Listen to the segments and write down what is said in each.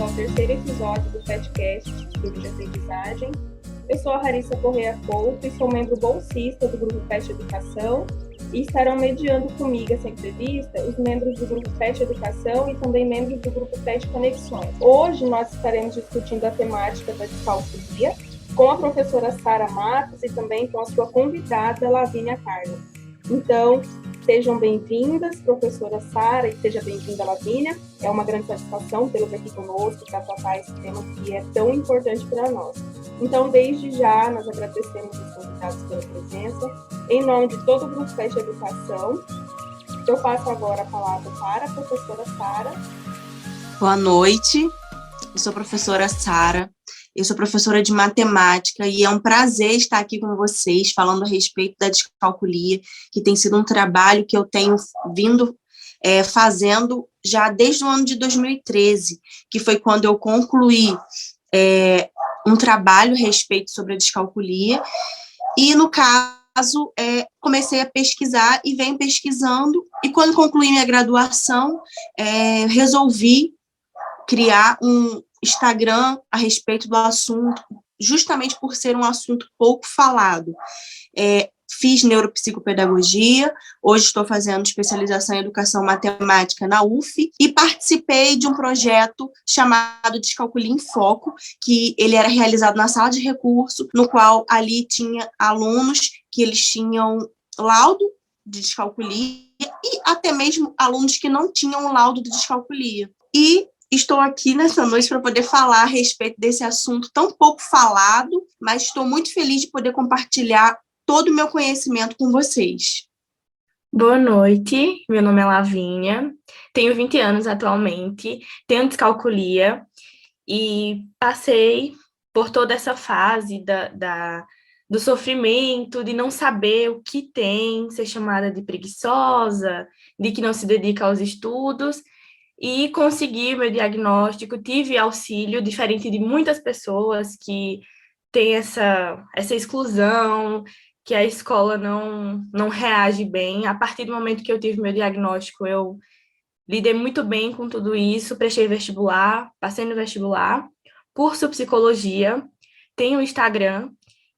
ao terceiro episódio do PetCast, Grupo de Aprendizagem. Eu sou a Rarissa Correia Couto e sou membro bolsista do Grupo Pet Educação e estarão mediando comigo essa entrevista os membros do Grupo Pet Educação e também membros do Grupo Pet Conexões. Hoje nós estaremos discutindo a temática da descalculia com a professora Sara Matos e também com a sua convidada, Lavínia Carla. Então, sejam bem-vindas, professora Sara, e seja bem-vinda, Lavínia. É uma grande satisfação tê-los aqui conosco para tratar esse tema que é tão importante para nós. Então, desde já, nós agradecemos os convidados pela presença. Em nome de todo o Grupo Pet Educação, eu passo agora a palavra para a professora Sara. Boa noite, eu sou a professora Sara. Eu sou professora de matemática e é um prazer estar aqui com vocês falando a respeito da descalculia, que tem sido um trabalho que eu tenho vindo fazendo já desde o ano de 2013, que foi quando eu concluí um trabalho a respeito sobre a descalculia e, no caso, comecei a pesquisar e venho pesquisando e, quando concluí minha graduação, resolvi criar um Instagram a respeito do assunto, justamente por ser um assunto pouco falado. Fiz neuropsicopedagogia, hoje estou fazendo especialização em educação matemática na UF e participei de um projeto chamado Descalculia em Foco, que ele era realizado na sala de recurso, no qual ali tinha alunos que eles tinham laudo de descalculia e até mesmo alunos que não tinham laudo de descalculia. E estou aqui nessa noite para poder falar a respeito desse assunto tão pouco falado, mas estou muito feliz de poder compartilhar todo o meu conhecimento com vocês. Boa noite, meu nome é Lavínia, tenho 20 anos atualmente, tenho descalculia e passei por toda essa fase do sofrimento, de não saber o que tem, ser chamada de preguiçosa, de que não se dedica aos estudos, e consegui meu diagnóstico, tive auxílio, diferente de muitas pessoas que têm essa exclusão, que a escola não reage bem. A partir do momento que eu tive meu diagnóstico, eu lidei muito bem com tudo isso, prestei vestibular, passei no vestibular, curso psicologia, tenho um Instagram,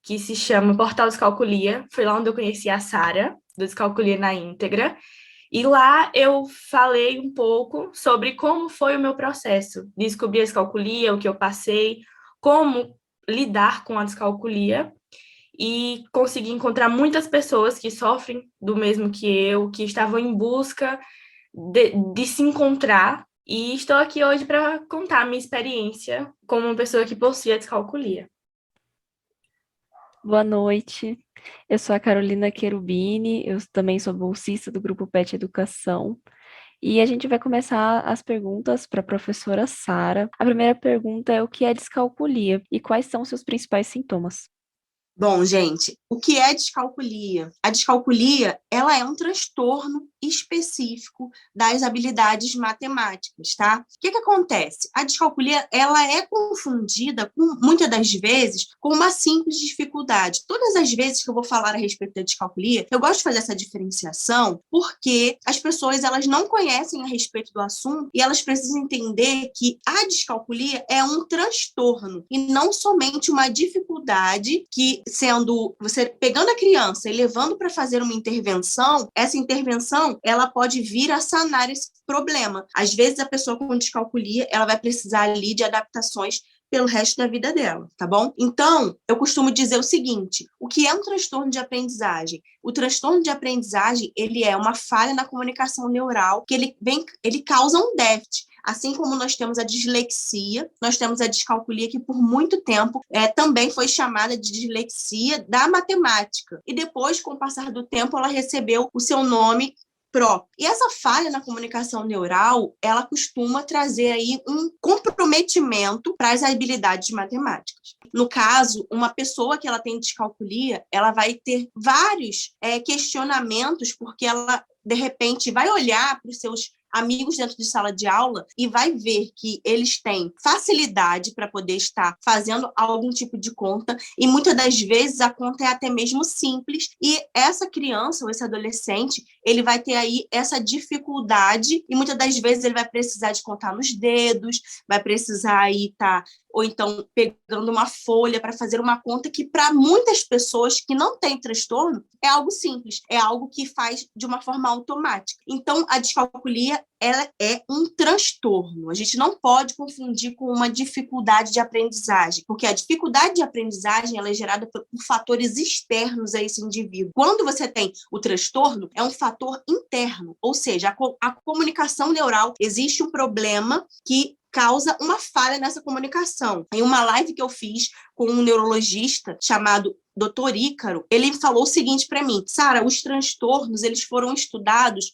que se chama Portal Descalculia, foi lá onde eu conheci a Sara, do Descalculia na Íntegra, e lá eu falei um pouco sobre como foi o meu processo, descobrir a descalculia, o que eu passei, como lidar com a descalculia, e consegui encontrar muitas pessoas que sofrem do mesmo que eu, que estavam em busca de se encontrar, e estou aqui hoje para contar a minha experiência como uma pessoa que possui a descalculia. Boa noite, eu sou a Carolina Cherubini, eu também sou bolsista do Grupo Pet Educação, e a gente vai começar as perguntas para a professora Sara. A primeira pergunta é: o que é descalculia e quais são seus principais sintomas? Bom, gente, o que é descalculia? A descalculia, ela é um transtorno específico das habilidades matemáticas, tá? O que acontece? A descalculia, ela é confundida, muitas das vezes, com uma simples dificuldade. Todas as vezes que eu vou falar a respeito da descalculia, eu gosto de fazer essa diferenciação porque as pessoas, elas não conhecem a respeito do assunto e elas precisam entender que a descalculia é um transtorno e não somente uma dificuldade que, sendo você pegando a criança e levando para fazer uma intervenção, essa intervenção ela pode vir a sanar esse problema. Às vezes a pessoa com descalculia ela vai precisar ali de adaptações pelo resto da vida dela, tá bom? Então, eu costumo dizer o seguinte: o que é um transtorno de aprendizagem? O transtorno de aprendizagem, ele é uma falha na comunicação neural que ele causa um déficit. Assim como nós temos a dislexia, nós temos a descalculia, que por muito tempo também foi chamada de dislexia da matemática. E depois, com o passar do tempo, ela recebeu o seu nome próprio. E essa falha na comunicação neural, ela costuma trazer aí um comprometimento para as habilidades matemáticas. No caso, uma pessoa que ela tem descalculia, ela vai ter vários questionamentos, porque ela, de repente, vai olhar para os seus amigos dentro de sala de aula e vai ver que eles têm facilidade para poder estar fazendo algum tipo de conta, e muitas das vezes a conta é até mesmo simples, e essa criança ou esse adolescente, ele vai ter aí essa dificuldade, e muitas das vezes ele vai precisar de contar nos dedos, vai precisar aí estar ou então pegando uma folha para fazer uma conta que, para muitas pessoas que não têm transtorno, é algo simples, é algo que faz de uma forma automática. Então, a descalculia, ela é um transtorno. A gente não pode confundir com uma dificuldade de aprendizagem, porque a dificuldade de aprendizagem ela é gerada por fatores externos a esse indivíduo. Quando você tem o transtorno, é um fator interno, ou seja, a comunicação neural, existe um problema que causa uma falha nessa comunicação. Em uma live que eu fiz com um neurologista chamado Dr. Ícaro, ele falou o seguinte para mim: Sara, os transtornos, eles foram estudados,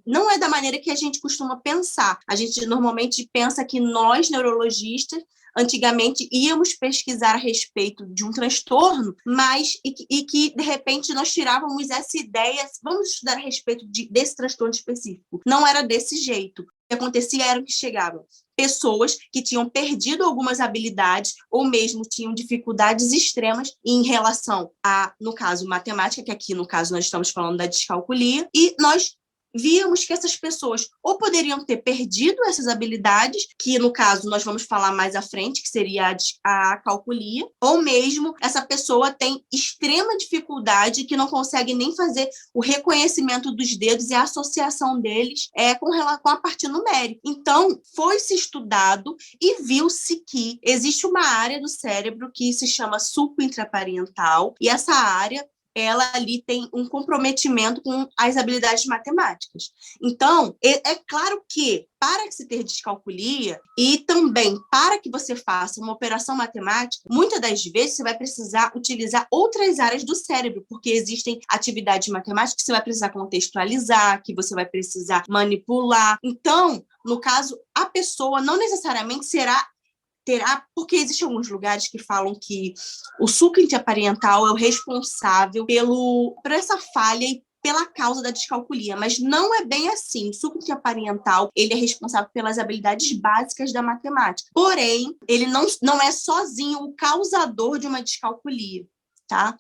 não é da maneira que a gente costuma pensar. A gente normalmente pensa que nós, neurologistas, antigamente íamos pesquisar a respeito de um transtorno, mas e que, de repente, nós tirávamos essa ideia, vamos estudar a respeito desse transtorno específico. Não era desse jeito. O que acontecia era que chegavam pessoas que tinham perdido algumas habilidades ou mesmo tinham dificuldades extremas em relação a, no caso, matemática, que aqui, no caso, nós estamos falando da descalculia, e nós víamos que essas pessoas ou poderiam ter perdido essas habilidades, que no caso nós vamos falar mais à frente, que seria a calculia, ou mesmo essa pessoa tem extrema dificuldade que não consegue nem fazer o reconhecimento dos dedos e a associação deles com a parte numérica. Então, foi-se estudado e viu-se que existe uma área do cérebro que se chama sulco intraparietal, e essa área ela ali tem um comprometimento com as habilidades matemáticas. Então, é claro que para se ter descalculia e também para que você faça uma operação matemática, muitas das vezes você vai precisar utilizar outras áreas do cérebro, porque existem atividades matemáticas que você vai precisar contextualizar, que você vai precisar manipular. Então, no caso, a pessoa não necessariamente terá, porque existem alguns lugares que falam que o sulco intraparietal é o responsável por essa falha e pela causa da descalculia, mas não é bem assim. O sulco intraparietal, ele é responsável pelas habilidades básicas da matemática. Porém, ele não é sozinho o causador de uma descalculia, tá?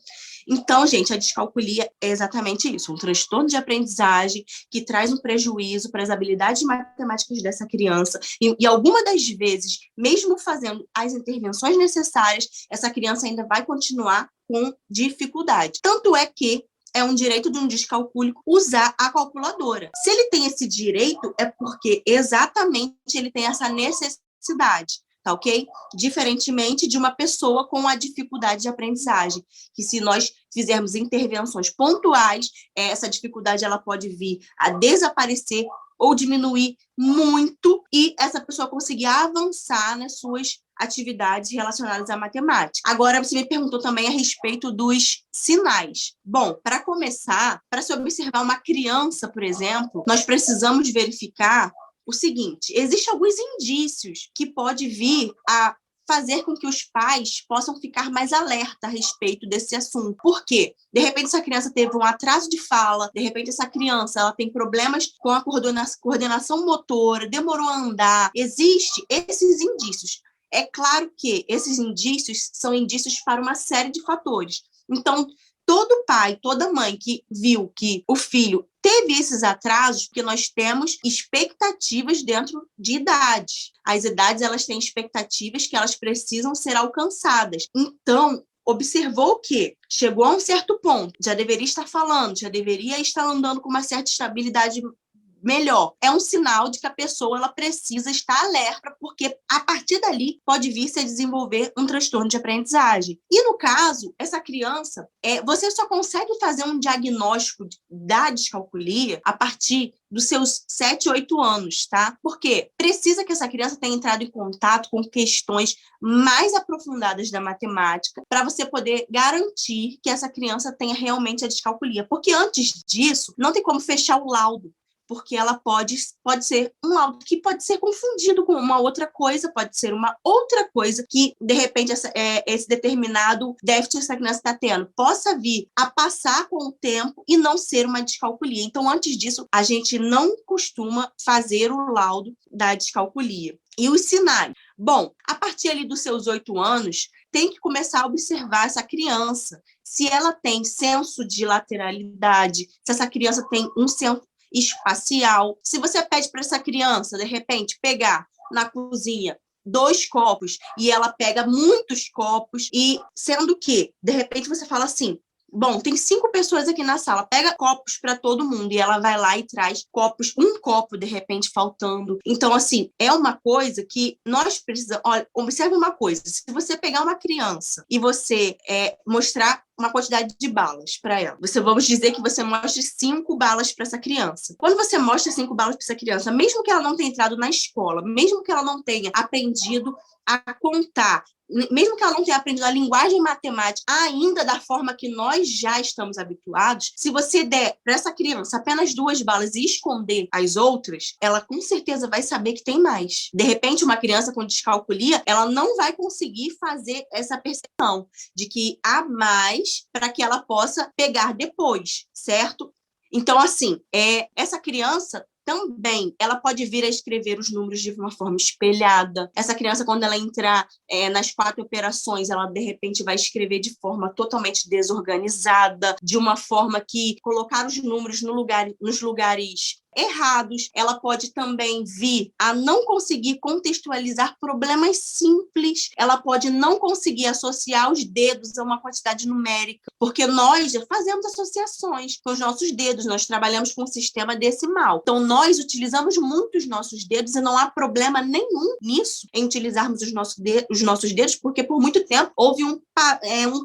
Então, gente, a descalculia é exatamente isso, um transtorno de aprendizagem que traz um prejuízo para as habilidades matemáticas dessa criança, e algumas das vezes, mesmo fazendo as intervenções necessárias, essa criança ainda vai continuar com dificuldade. Tanto é que é um direito de um descalcúlico usar a calculadora. Se ele tem esse direito, é porque exatamente ele tem essa necessidade. Tá, ok? Diferentemente de uma pessoa com a dificuldade de aprendizagem, que se nós fizermos intervenções pontuais, essa dificuldade ela pode vir a desaparecer ou diminuir muito e essa pessoa conseguir avançar nas suas atividades relacionadas à matemática. Agora, você me perguntou também a respeito dos sinais. Bom, para começar, para se observar uma criança, por exemplo, nós precisamos verificar o seguinte: existem alguns indícios que pode vir a fazer com que os pais possam ficar mais alerta a respeito desse assunto. Por quê? De repente, essa criança teve um atraso de fala, de repente, essa criança ela tem problemas com a coordenação motora, demorou a andar. Existem esses indícios. É claro que esses indícios são indícios para uma série de fatores. Então, todo pai, toda mãe que viu que o filho teve esses atrasos, porque nós temos expectativas dentro de idades. As idades, elas têm expectativas que elas precisam ser alcançadas. Então, observou que chegou a um certo ponto, já deveria estar falando, já deveria estar andando com uma certa estabilidade melhor. É um sinal de que a pessoa ela precisa estar alerta, porque a partir dali pode vir se a desenvolver um transtorno de aprendizagem. E no caso, essa criança, você só consegue fazer um diagnóstico da descalculia a partir dos seus 7, 8 anos, tá? Porque precisa que essa criança tenha entrado em contato com questões mais aprofundadas da matemática para você poder garantir que essa criança tenha realmente a descalculia. Porque antes disso, não tem como fechar o laudo. porque ela pode ser um laudo que pode ser confundido com uma outra coisa, pode ser uma outra coisa que, de repente, esse determinado déficit que essa criança está tendo possa vir a passar com o tempo e não ser uma descalculia. Então, antes disso, a gente não costuma fazer o laudo da descalculia. E os sinais? Bom, a partir ali dos seus 8 anos, tem que começar a observar essa criança, se ela tem senso de lateralidade, se essa criança tem um senso espacial. Se você pede para essa criança, de repente, pegar na cozinha 2 copos e ela pega muitos copos, e sendo que, de repente, você fala assim, bom, tem 5 pessoas aqui na sala, pega copos para todo mundo, e ela vai lá e traz copos, um copo, de repente, faltando. Então, assim, é uma coisa que nós precisamos... Olha, observe uma coisa, se você pegar uma criança e você mostrar uma quantidade de balas para ela, vamos dizer que você mostre 5 balas para essa criança. Quando você mostra 5 balas para essa criança, mesmo que ela não tenha entrado na escola, mesmo que ela não tenha aprendido a contar, mesmo que ela não tenha aprendido a linguagem matemática ainda da forma que nós já estamos habituados, se você der para essa criança apenas 2 balas e esconder as outras, ela com certeza vai saber que tem mais. De repente, uma criança com descalculia, ela não vai conseguir fazer essa percepção de que há mais para que ela possa pegar depois, certo? Então, assim, essa criança também, ela pode vir a escrever os números de uma forma espelhada. Essa criança, quando ela entrar nas 4 operações, ela, de repente, vai escrever de forma totalmente desorganizada, de uma forma que colocar os números nos lugares errados. Ela pode também vir a não conseguir contextualizar problemas simples, ela pode não conseguir associar os dedos a uma quantidade numérica, porque nós fazemos associações com os nossos dedos, nós trabalhamos com um sistema decimal. Então, nós utilizamos muito os nossos dedos e não há problema nenhum nisso, em utilizarmos os nossos dedos, porque por muito tempo houve um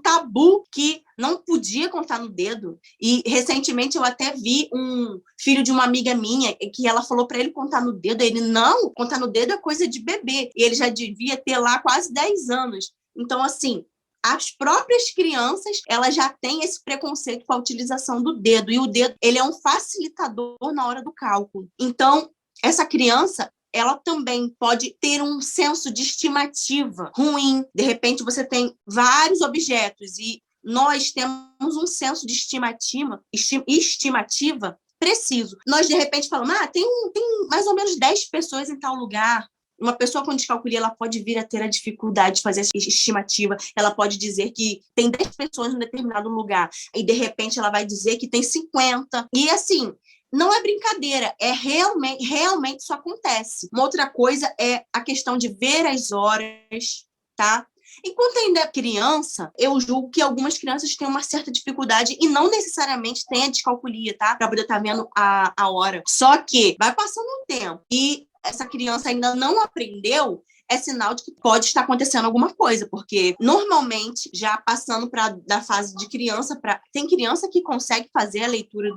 tabu que não podia contar no dedo. E, recentemente, eu até vi um filho de uma amiga minha que ela falou para ele contar no dedo. Ele, não, contar no dedo é coisa de bebê. E ele já devia ter lá quase 10 anos. Então, assim, as próprias crianças, elas já têm esse preconceito com a utilização do dedo. E o dedo, ele é um facilitador na hora do cálculo. Então, essa criança, ela também pode ter um senso de estimativa ruim. De repente, você tem vários objetos e nós temos um senso de estimativa preciso. Nós, de repente, falamos, tem mais ou menos 10 pessoas em tal lugar. Uma pessoa com descalculia, ela pode vir a ter a dificuldade de fazer essa estimativa. Ela pode dizer que tem 10 pessoas em um determinado lugar. E, de repente, ela vai dizer que tem 50. E, assim, não é brincadeira, realmente isso acontece. Uma outra coisa é a questão de ver as horas, tá? Enquanto ainda é criança, eu julgo que algumas crianças têm uma certa dificuldade e não necessariamente têm a descalculia, tá? Para poder estar vendo a hora. Só que vai passando um tempo e essa criança ainda não aprendeu, é sinal de que pode estar acontecendo alguma coisa, porque normalmente, já passando da fase de criança, tem criança que consegue fazer a leitura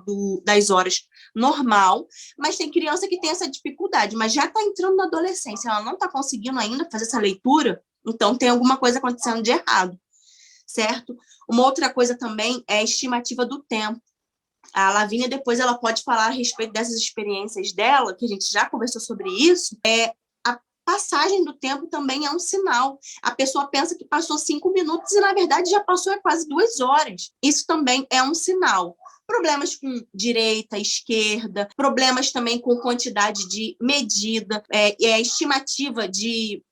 das horas normal, mas tem criança que tem essa dificuldade, mas já está entrando na adolescência, ela não está conseguindo ainda fazer essa leitura, então tem alguma coisa acontecendo de errado, certo? Uma outra coisa também é a estimativa do tempo. A Lavínia, depois, ela pode falar a respeito dessas experiências dela, que a gente já conversou sobre isso. A passagem do tempo também é um sinal. A pessoa pensa que passou 5 minutos e, na verdade, já passou quase 2 horas. Isso também é um sinal. Problemas com direita, esquerda, problemas também com quantidade de medida, estimativa de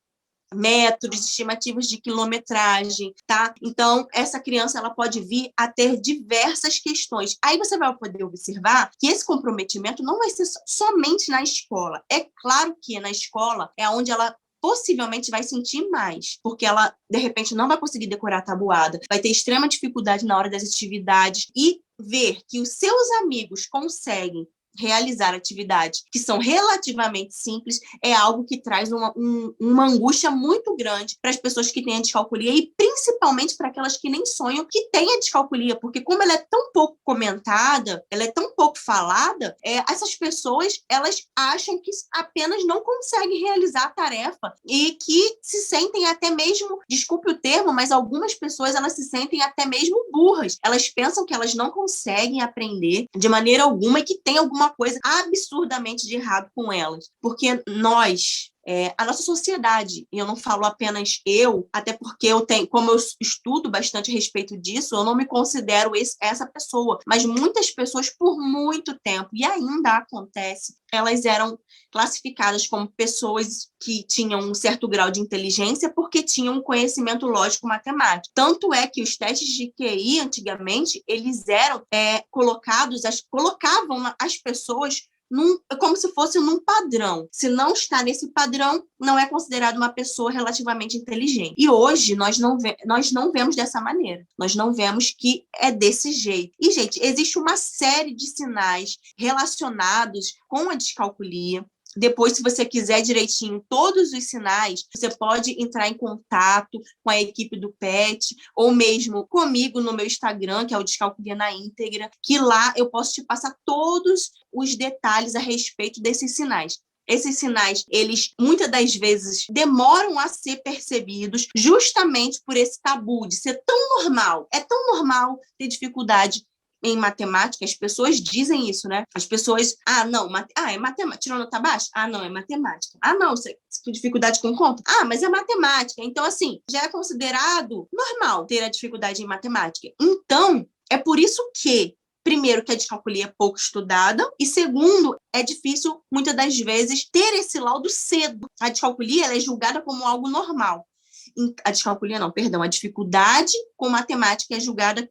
metros, estimativas de quilometragem, tá? Então, essa criança, ela pode vir a ter diversas questões. Aí você vai poder observar que esse comprometimento não vai ser somente na escola. É claro que na escola é onde ela possivelmente vai sentir mais, porque ela, de repente, não vai conseguir decorar a tabuada, vai ter extrema dificuldade na hora das atividades, e ver que os seus amigos conseguem realizar atividades que são relativamente simples é algo que traz uma angústia muito grande para as pessoas que têm a descalculia e principalmente para aquelas que nem sonham que têm a descalculia, porque como ela é tão pouco comentada, ela é tão pouco falada, essas pessoas, elas acham que apenas não conseguem realizar a tarefa e que se sentem até mesmo, desculpe o termo, mas algumas pessoas, elas se sentem até mesmo burras. Elas pensam que elas não conseguem aprender de maneira alguma e que tem alguma alguma coisa absurdamente de errado com elas. Porque a nossa sociedade, e eu não falo apenas eu, até porque como eu estudo bastante a respeito disso, eu não me considero essa pessoa, mas muitas pessoas por muito tempo, e ainda acontece, elas eram classificadas como pessoas que tinham um certo grau de inteligência porque tinham um conhecimento lógico-matemático. Tanto é que os testes de QI, antigamente, eles eram colocavam as pessoas como se fosse num padrão. Se não está nesse padrão, não é considerado uma pessoa relativamente inteligente. E hoje nós não vemos dessa maneira. Nós não vemos que é desse jeito. E, gente, existe uma série de sinais relacionados com a descalculia. Depois, se você quiser direitinho todos os sinais, você pode entrar em contato com a equipe do PET, ou mesmo comigo no meu Instagram, que é o Descalculia na Íntegra, que lá eu posso te passar todos os detalhes a respeito desses sinais. Esses sinais, eles muitas das vezes demoram a ser percebidos justamente por esse tabu de ser tão normal. É tão normal ter dificuldade em matemática, as pessoas dizem isso, né? As pessoas, é matemática, tirou nota baixa? Não, é matemática. Não, você tem dificuldade com conta? Mas é matemática. Então, assim, já é considerado normal ter a dificuldade em matemática. Então, é por isso que, primeiro, que a descalculia é pouco estudada, e segundo, é difícil, muitas das vezes, ter esse laudo cedo. A descalculia ela é julgada como algo normal. A descalculia não, perdão, a dificuldade com matemática é julgada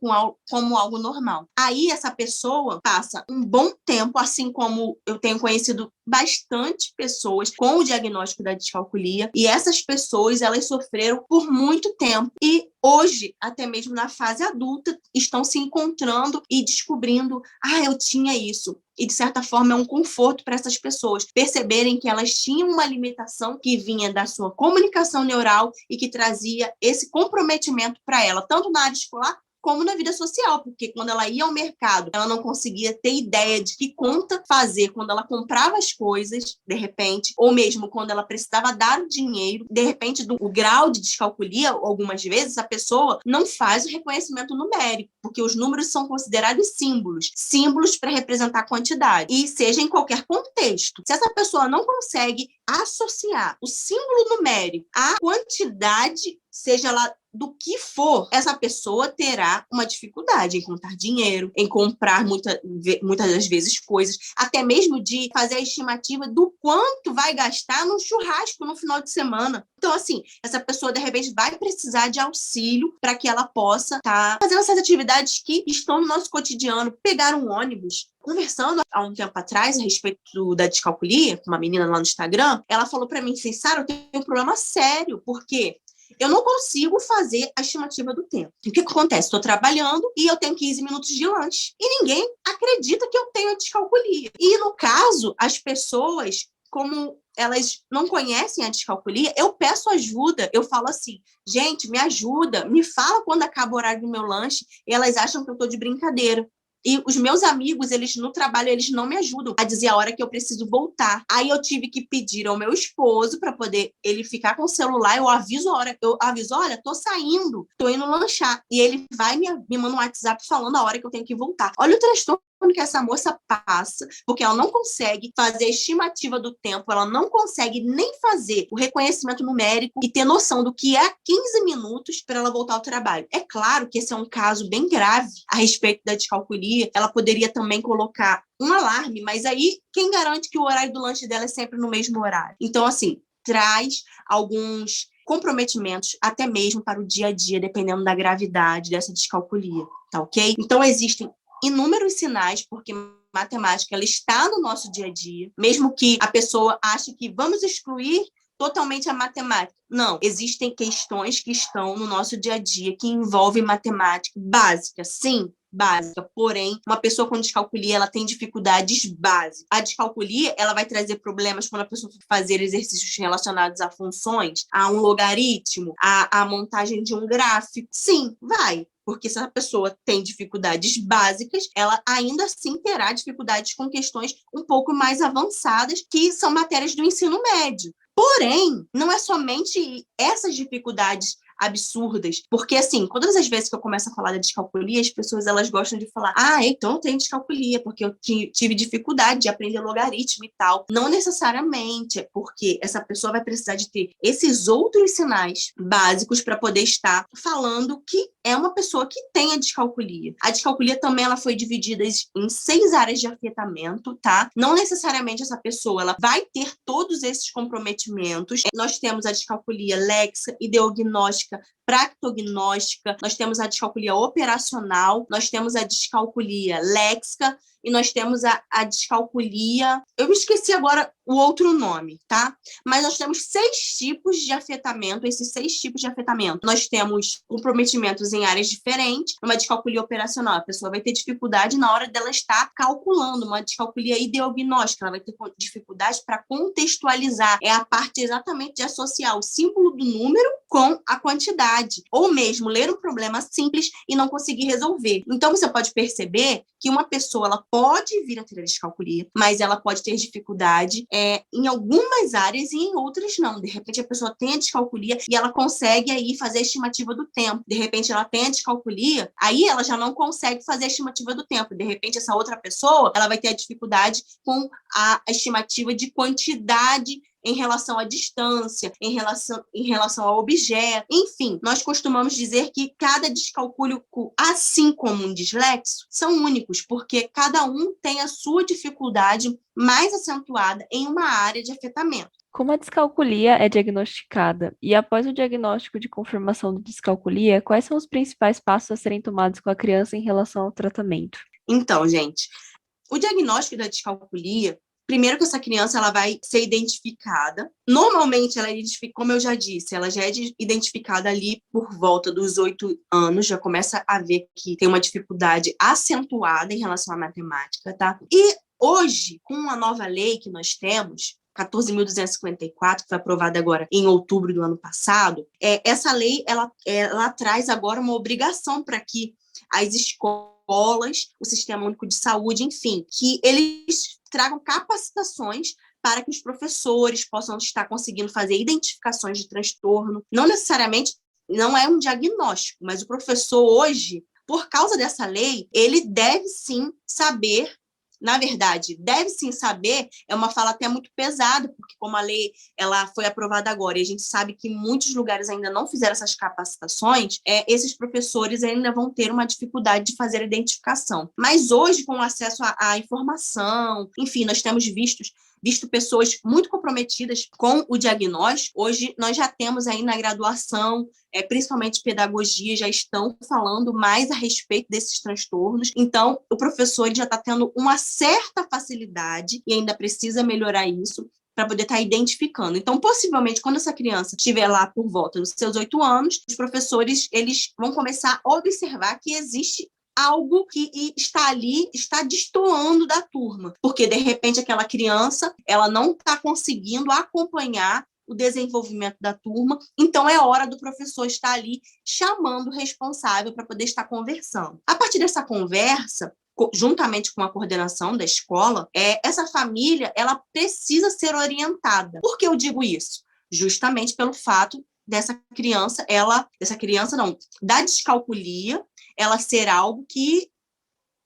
como algo normal. Aí essa pessoa passa um bom tempo, assim como eu tenho conhecido bastante pessoas com o diagnóstico da descalculia, e essas pessoas, elas sofreram por muito tempo, e hoje, até mesmo na fase adulta, estão se encontrando e descobrindo, eu tinha isso. E, de certa forma, é um conforto para essas pessoas perceberem que elas tinham uma limitação que vinha da sua comunicação neural e que trazia esse comprometimento para ela, tanto na área escolar como na vida social, porque quando ela ia ao mercado, ela não conseguia ter ideia de que conta fazer quando ela comprava as coisas, de repente, ou mesmo quando ela precisava dar o dinheiro, de repente, o grau de descalculia, algumas vezes, a pessoa não faz o reconhecimento numérico, porque os números são considerados símbolos para representar quantidade, e seja em qualquer contexto. Se essa pessoa não consegue associar o símbolo numérico à quantidade, seja lá do que for, essa pessoa terá uma dificuldade em contar dinheiro, em comprar muitas das vezes coisas, até mesmo de fazer a estimativa do quanto vai gastar num churrasco no final de semana. Então, assim, essa pessoa, de repente, vai precisar de auxílio para que ela possa estar fazendo essas atividades que estão no nosso cotidiano. Pegar um ônibus. Conversando há um tempo atrás a respeito da descalculia, com uma menina lá no Instagram, ela falou para mim assim, Sara, eu tenho um problema sério, porque eu não consigo fazer a estimativa do tempo. O que acontece? Estou trabalhando e eu tenho 15 minutos de lanche. E ninguém acredita que eu tenho a descalculia. E, no caso, as pessoas, como elas não conhecem a descalculia, eu peço ajuda. Eu falo assim, gente, me ajuda, me fala quando acaba o horário do meu lanche. E elas acham que eu estou de brincadeira. E os meus amigos, eles no trabalho, eles não me ajudam a dizer a hora que eu preciso voltar. Aí eu tive que pedir ao meu esposo para poder ele ficar com o celular. Eu aviso, olha, tô saindo, tô indo lanchar. E ele vai me manda um WhatsApp falando a hora que eu tenho que voltar. Olha o transtorno que essa moça passa, porque ela não consegue fazer a estimativa do tempo, ela não consegue nem fazer o reconhecimento numérico e ter noção do que é 15 minutos para ela voltar ao trabalho. É claro que esse é um caso bem grave a respeito da descalculia, ela poderia também colocar um alarme, mas aí quem garante que o horário do lanche dela é sempre no mesmo horário? Então, assim, traz alguns comprometimentos até mesmo para o dia a dia, dependendo da gravidade dessa descalculia, tá ok? Então, existem inúmeros sinais, porque matemática ela está no nosso dia a dia, mesmo que a pessoa ache que vamos excluir totalmente a matemática. Não, existem questões que estão no nosso dia a dia que envolvem matemática básica, sim, básica, porém, uma pessoa com descalculia, ela tem dificuldades básicas. A descalculia, ela vai trazer problemas quando a pessoa for fazer exercícios relacionados a funções, a um logaritmo, a montagem de um gráfico. Sim, vai. Porque se a pessoa tem dificuldades básicas, ela ainda assim terá dificuldades com questões um pouco mais avançadas, que são matérias do ensino médio. Porém, não é somente essas dificuldades absurdas, porque assim, todas as vezes que eu começo a falar da descalculia, as pessoas elas gostam de falar, então eu tenho descalculia, porque eu tive dificuldade de aprender logaritmo e tal. Não necessariamente, é porque essa pessoa vai precisar de ter esses outros sinais básicos para poder estar falando que é uma pessoa que tem a descalculia. A descalculia também ela foi dividida em 6 áreas de afetamento, tá? Não necessariamente essa pessoa ela vai ter todos esses comprometimentos. Nós temos a descalculia léxica, ideognóstica, practognóstica, nós temos a descalculia operacional, nós temos a descalculia léxica e nós temos a descalculia... Eu me esqueci agora o outro nome, tá? Mas nós temos 6 tipos de afetamento, esses 6 tipos de afetamento. Nós temos comprometimentos em áreas diferentes, uma descalculia operacional, a pessoa vai ter dificuldade na hora dela estar calculando, uma descalculia ideognóstica, ela vai ter dificuldade para contextualizar, é a parte exatamente de associar o símbolo do número com a quantidade, ou mesmo ler um problema simples e não conseguir resolver. Então, você pode perceber que uma pessoa ela pode vir a ter a descalculia, mas ela pode ter dificuldade em algumas áreas e em outras não. De repente, a pessoa tem a descalculia e ela consegue aí fazer a estimativa do tempo. De repente, ela tem a descalculia, aí ela já não consegue fazer a estimativa do tempo. De repente, essa outra pessoa ela vai ter a dificuldade com a estimativa de quantidade em relação à distância, em relação ao objeto. Enfim, nós costumamos dizer que cada descalcúlico, assim como um dislexo, são únicos, porque cada um tem a sua dificuldade mais acentuada em uma área de afetamento. Como a descalculia é diagnosticada? E após o diagnóstico de confirmação de descalculia, quais são os principais passos a serem tomados com a criança em relação ao tratamento? Então, gente, o diagnóstico da descalculia, primeiro que essa criança ela vai ser identificada. Normalmente, ela é identificada, como eu já disse, ela já é identificada ali por volta dos 8 anos, já começa a ver que tem uma dificuldade acentuada em relação à matemática, tá? E hoje, com a nova lei que nós temos, 14.254, que foi aprovada agora em outubro do ano passado, essa lei ela traz agora uma obrigação para que as escolas, o Sistema Único de Saúde, enfim, que eles tragam capacitações para que os professores possam estar conseguindo fazer identificações de transtorno. Não necessariamente, não é um diagnóstico, mas o professor hoje, por causa dessa lei, ele deve sim saber. Na verdade, deve sim saber, é uma fala até muito pesada, porque como a lei ela foi aprovada agora e a gente sabe que muitos lugares ainda não fizeram essas capacitações, esses professores ainda vão ter uma dificuldade de fazer a identificação. Mas hoje, com o acesso à informação, enfim, nós temos visto pessoas muito comprometidas com o diagnóstico. Hoje, nós já temos aí na graduação, principalmente pedagogia, já estão falando mais a respeito desses transtornos. Então, o professor ele já está tendo uma certa facilidade e ainda precisa melhorar isso para poder estar identificando. Então, possivelmente, quando essa criança estiver lá por volta dos seus 8 anos, os professores eles vão começar a observar que existe algo que está ali, está destoando da turma, porque, de repente, aquela criança ela não está conseguindo acompanhar o desenvolvimento da turma, então é hora do professor estar ali chamando o responsável para poder estar conversando. A partir dessa conversa, juntamente com a coordenação da escola, essa família ela precisa ser orientada. Por que eu digo isso? Justamente pelo fato da descalculia, ela ser algo que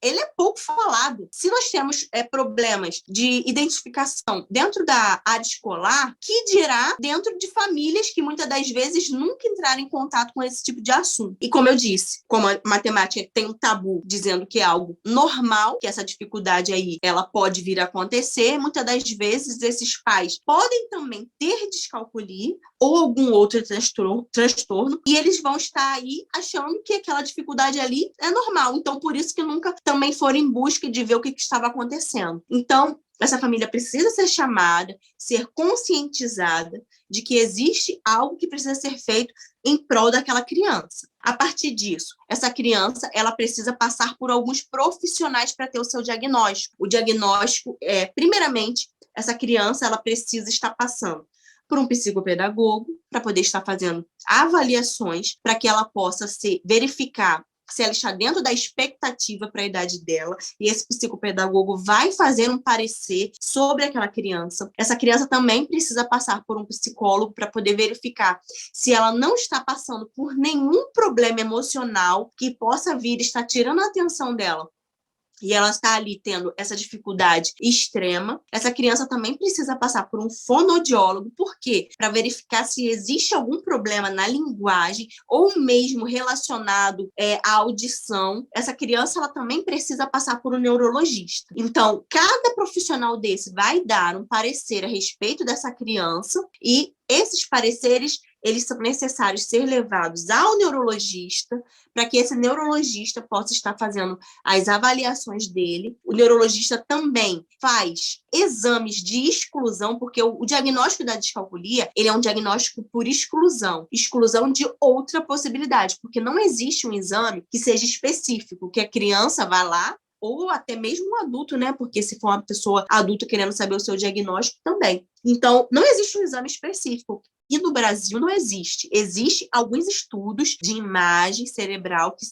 ele é pouco falado. Se nós temos problemas de identificação dentro da área escolar, que dirá dentro de famílias que muitas das vezes nunca entraram em contato com esse tipo de assunto. E como eu disse, como a matemática tem um tabu dizendo que é algo normal, que essa dificuldade aí ela pode vir a acontecer, muitas das vezes esses pais podem também ter descalculia ou algum outro transtorno e eles vão estar aí achando que aquela dificuldade ali é normal. Então, por isso que nunca também foram em busca de ver o que estava acontecendo. Então, essa família precisa ser chamada, ser conscientizada de que existe algo que precisa ser feito em prol daquela criança. A partir disso, essa criança ela precisa passar por alguns profissionais para ter o seu diagnóstico. O diagnóstico primeiramente, essa criança ela precisa estar passando por um psicopedagogo para poder estar fazendo avaliações para que ela possa verificar se ela está dentro da expectativa para a idade dela, e esse psicopedagogo vai fazer um parecer sobre aquela criança. Essa criança também precisa passar por um psicólogo para poder verificar se ela não está passando por nenhum problema emocional que possa vir estar tirando a atenção dela, e ela está ali tendo essa dificuldade extrema. Essa criança também precisa passar por um fonoaudiólogo. Por quê? Para verificar se existe algum problema na linguagem ou mesmo relacionado à audição. Essa criança ela também precisa passar por um neurologista. Então, cada profissional desse vai dar um parecer a respeito dessa criança, e esses pareceres eles são necessários ser levados ao neurologista para que esse neurologista possa estar fazendo as avaliações dele. O neurologista também faz exames de exclusão, porque o diagnóstico da descalculia, ele é um diagnóstico por exclusão de outra possibilidade, porque não existe um exame que seja específico, que a criança vá lá, ou até mesmo um adulto, né? Porque se for uma pessoa adulta querendo saber o seu diagnóstico também. Então, não existe um exame específico. E no Brasil não existe. Existem alguns estudos de imagem cerebral que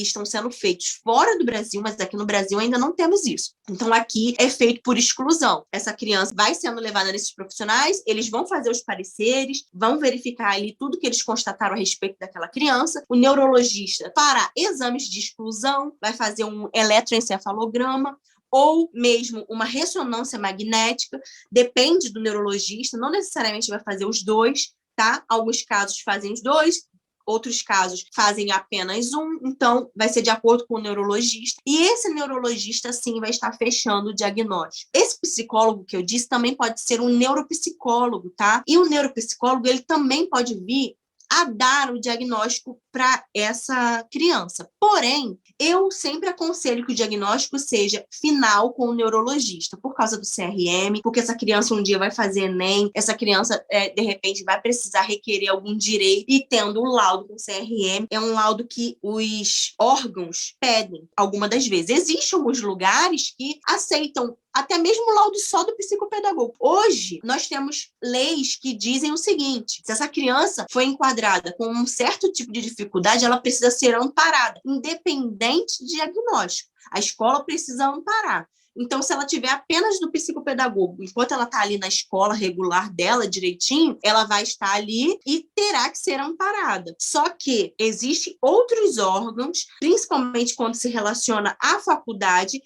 estão sendo feitos fora do Brasil, mas aqui no Brasil ainda não temos isso. Então, aqui é feito por exclusão. Essa criança vai sendo levada nesses profissionais, eles vão fazer os pareceres, vão verificar ali tudo que eles constataram a respeito daquela criança. O neurologista fará exames de exclusão, vai fazer um eletroencefalograma, ou mesmo uma ressonância magnética, depende do neurologista, não necessariamente vai fazer os dois, tá? Alguns casos fazem os dois, outros casos fazem apenas um, então vai ser de acordo com o neurologista, e esse neurologista, sim, vai estar fechando o diagnóstico. Esse psicólogo que eu disse também pode ser um neuropsicólogo, tá? E o neuropsicólogo, ele também pode vir a dar o diagnóstico para essa criança. Porém, eu sempre aconselho que o diagnóstico seja final com o neurologista, por causa do CRM, porque essa criança um dia vai fazer ENEM, essa criança, de repente, vai precisar requerer algum direito, e tendo o laudo com CRM, é um laudo que os órgãos pedem, algumas das vezes. Existem alguns lugares que aceitam até mesmo o laudo só do psicopedagogo. Hoje, nós temos leis que dizem o seguinte: se essa criança foi enquadrada com um certo tipo de dificuldade, ela precisa ser amparada, independente de diagnóstico. A escola precisa amparar. Então, se ela tiver apenas do psicopedagogo, enquanto ela está ali na escola regular dela direitinho, ela vai estar ali e terá que ser amparada. Só que existem outros órgãos, principalmente quando se relaciona à faculdade,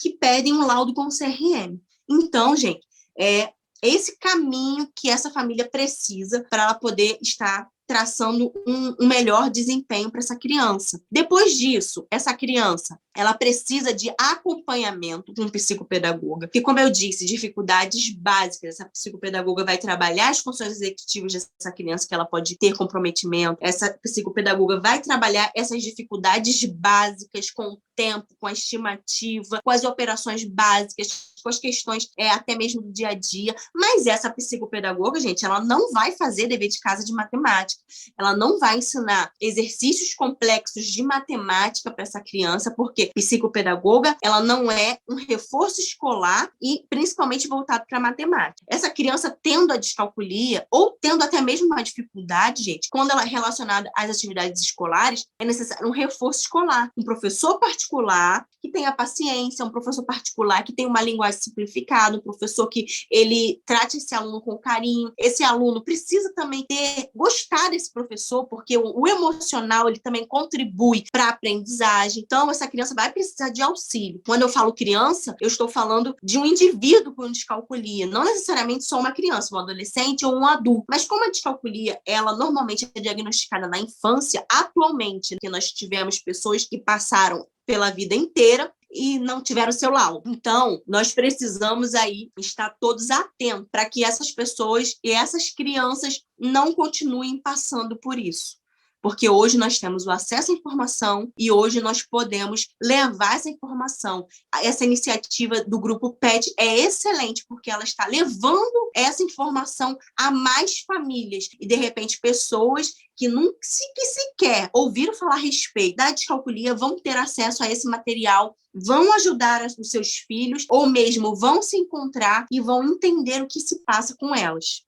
que pedem um laudo com CRM. Então, gente, é esse caminho que essa família precisa para ela poder estar traçando um melhor desempenho para essa criança. Depois disso, essa criança, ela precisa de acompanhamento de um psicopedagoga, que, como eu disse, dificuldades básicas. Essa psicopedagoga vai trabalhar as funções executivas dessa criança, que ela pode ter comprometimento. Essa psicopedagoga vai trabalhar essas dificuldades básicas com o tempo, com a estimativa, com as operações básicas, com as questões até mesmo do dia a dia. Mas essa psicopedagoga, gente, ela não vai fazer dever de casa de matemática. Ela não vai ensinar exercícios complexos de matemática para essa criança, porque psicopedagoga, ela não é um reforço escolar e principalmente voltado para matemática. Essa criança tendo a descalculia ou tendo até mesmo uma dificuldade, gente, quando ela é relacionada às atividades escolares, é necessário um reforço escolar. Um professor particular que tenha paciência, um professor particular que tenha uma linguagem simplificada, um professor que ele trate esse aluno com carinho. Esse aluno precisa também gostar desse professor, porque o emocional, ele também contribui para a aprendizagem. Então, essa criança vai precisar de auxílio. Quando eu falo criança, eu estou falando de um indivíduo com descalculia, não necessariamente só uma criança, um adolescente ou um adulto. Mas como a descalculia, ela normalmente é diagnosticada na infância, atualmente, que nós tivemos pessoas que passaram pela vida inteira e não tiveram seu laudo. Então, nós precisamos aí estar todos atentos para que essas pessoas e essas crianças não continuem passando por isso. Porque hoje nós temos o acesso à informação e hoje nós podemos levar essa informação. Essa iniciativa do Grupo PET é excelente, porque ela está levando essa informação a mais famílias e, de repente, pessoas que sequer ouviram falar a respeito da descalculia vão ter acesso a esse material, vão ajudar os seus filhos ou mesmo vão se encontrar e vão entender o que se passa com elas.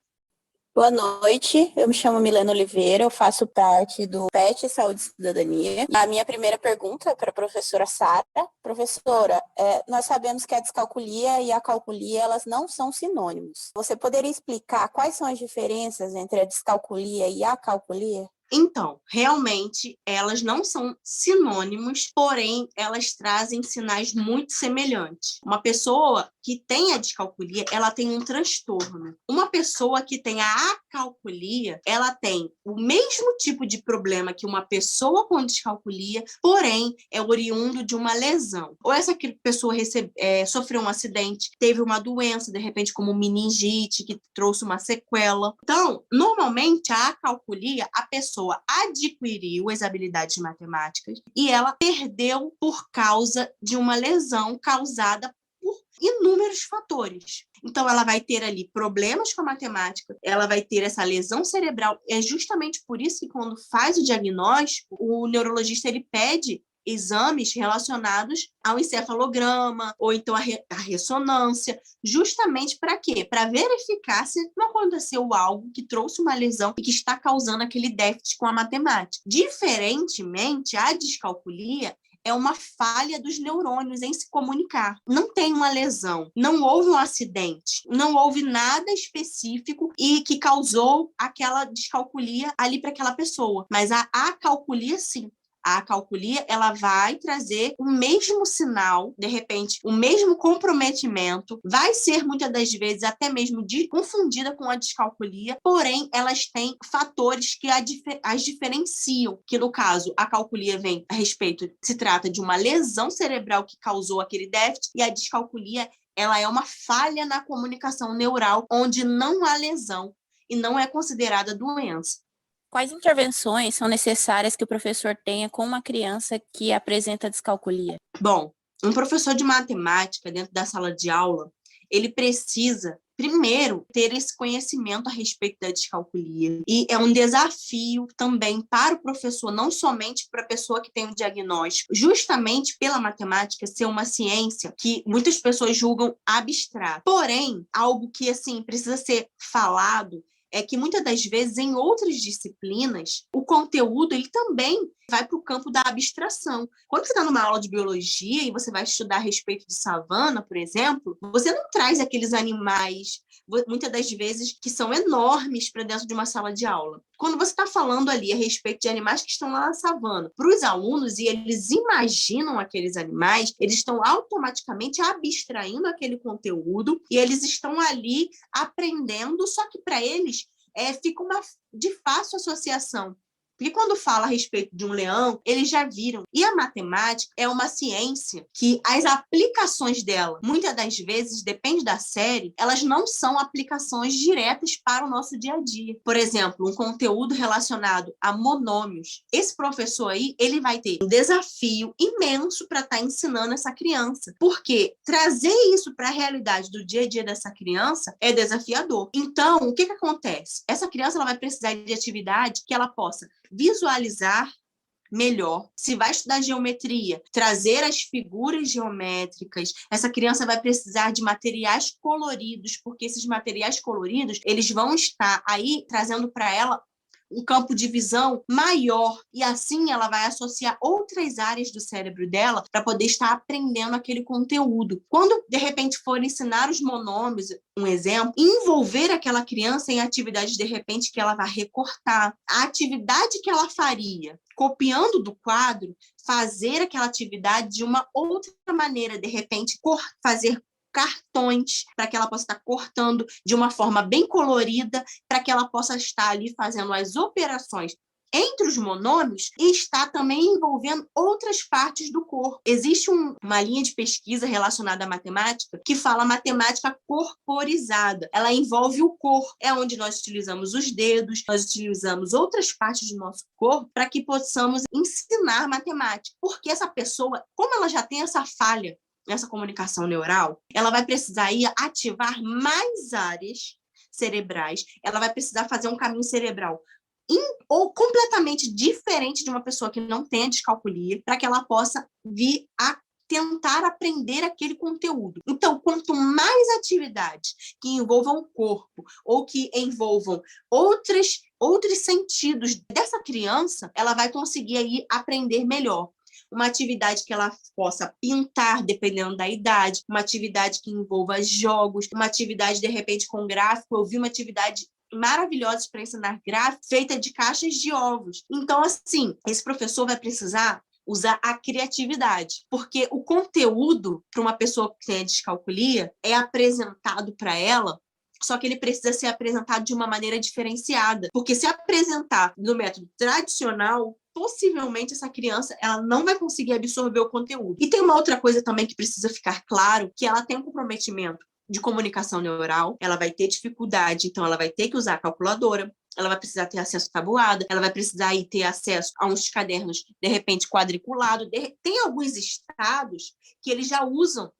Boa noite, eu me chamo Milena Oliveira, eu faço parte do PET Saúde e Cidadania. A minha primeira pergunta é para a professora Sara. Professora, nós sabemos que a descalculia e a calculia, elas não são sinônimos. Você poderia explicar quais são as diferenças entre a descalculia e a calculia? Então, realmente, elas não são sinônimos, porém, elas trazem sinais muito semelhantes. Uma pessoa que tem a descalculia, ela tem um transtorno. Uma pessoa que tem a acalculia, ela tem o mesmo tipo de problema que uma pessoa com descalculia, porém, é oriundo de uma lesão. Ou essa pessoa sofreu um acidente, teve uma doença, de repente, como meningite, que trouxe uma sequela. Então, normalmente, a acalculia, a pessoa adquiriu as habilidades matemáticas e ela perdeu por causa de uma lesão causada por inúmeros fatores. Então, ela vai ter ali problemas com a matemática, ela vai ter essa lesão cerebral. É justamente por isso que, quando faz o diagnóstico, o neurologista ele pede exames relacionados ao encefalograma, ou então a ressonância, justamente para quê? Para verificar se não aconteceu algo que trouxe uma lesão e que está causando aquele déficit com a matemática. Diferentemente, a descalculia é uma falha dos neurônios em se comunicar. Não tem uma lesão, não houve um acidente, não houve nada específico e que causou aquela descalculia ali para aquela pessoa. Mas a acalculia, sim. A acalculia, ela vai trazer o mesmo sinal, de repente, o mesmo comprometimento, vai ser, muitas das vezes, até mesmo confundida com a descalculia, porém, elas têm fatores que as diferenciam, que, no caso, a calculia vem a respeito, se trata de uma lesão cerebral que causou aquele déficit, e a descalculia, ela é uma falha na comunicação neural, onde não há lesão e não é considerada doença. Quais intervenções são necessárias que o professor tenha com uma criança que apresenta descalculia? Bom, um professor de matemática dentro da sala de aula, ele precisa, primeiro, ter esse conhecimento a respeito da descalculia. E é um desafio também para o professor, não somente para a pessoa que tem o diagnóstico, justamente pela matemática ser uma ciência que muitas pessoas julgam abstrata. Porém, algo que, assim, precisa ser falado é que, muitas das vezes, em outras disciplinas, o conteúdo ele também vai para o campo da abstração. Quando você está numa aula de biologia e você vai estudar a respeito de savana, por exemplo, você não traz aqueles animais, muitas das vezes, que são enormes para dentro de uma sala de aula. Quando você está falando ali a respeito de animais que estão lá na savana, para os alunos, e eles imaginam aqueles animais, eles estão automaticamente abstraindo aquele conteúdo e eles estão ali aprendendo, só que para eles fica uma de fácil associação. Porque quando fala a respeito de um leão, eles já viram. E a matemática é uma ciência que as aplicações dela, muitas das vezes, depende da série, elas não são aplicações diretas para o nosso dia a dia. Por exemplo, um conteúdo relacionado a monômios. Esse professor aí, ele vai ter um desafio imenso para estar ensinando essa criança. Porque trazer isso para a realidade do dia a dia dessa criança é desafiador. Então, o que acontece? Essa criança ela vai precisar de atividade que ela possa visualizar melhor. Se vai estudar geometria, trazer as figuras geométricas, essa criança vai precisar de materiais coloridos, porque esses materiais coloridos, eles vão estar aí trazendo para ela um campo de visão maior, e assim ela vai associar outras áreas do cérebro dela para poder estar aprendendo aquele conteúdo. Quando, de repente, for ensinar os monômios, um exemplo, envolver aquela criança em atividades, de repente, que ela vai recortar. A atividade que ela faria, copiando do quadro, fazer aquela atividade de uma outra maneira, de repente, fazer cartões, para que ela possa estar cortando de uma forma bem colorida, para que ela possa estar ali fazendo as operações entre os monômios e está também envolvendo outras partes do corpo. Existe uma linha de pesquisa relacionada à matemática que fala matemática corporizada. Ela envolve o corpo, é onde nós utilizamos os dedos, nós utilizamos outras partes do nosso corpo para que possamos ensinar matemática. Porque essa pessoa, como ela já tem essa falha nessa comunicação neural, ela vai precisar ir ativar mais áreas cerebrais, ela vai precisar fazer um caminho cerebral ou completamente diferente de uma pessoa que não tem a descalculia, para que ela possa vir a tentar aprender aquele conteúdo. Então, quanto mais atividades que envolvam o corpo ou que envolvam outros sentidos dessa criança, ela vai conseguir aí aprender melhor. Uma atividade que ela possa pintar, dependendo da idade, uma atividade que envolva jogos, uma atividade, de repente, com gráfico. Eu vi uma atividade maravilhosa para ensinar gráfico, feita de caixas de ovos. Então, assim, esse professor vai precisar usar a criatividade, porque o conteúdo para uma pessoa que tem a descalculia é apresentado para ela, só que ele precisa ser apresentado de uma maneira diferenciada, porque se apresentar no método tradicional, possivelmente essa criança ela não vai conseguir absorver o conteúdo. E tem uma outra coisa também que precisa ficar claro, que ela tem um comprometimento de comunicação neural, ela vai ter dificuldade, então ela vai ter que usar a calculadora, ela vai precisar ter acesso à tabuada, ela vai precisar ir ter acesso a uns cadernos, de repente, quadriculados. Tem alguns estados que eles já usam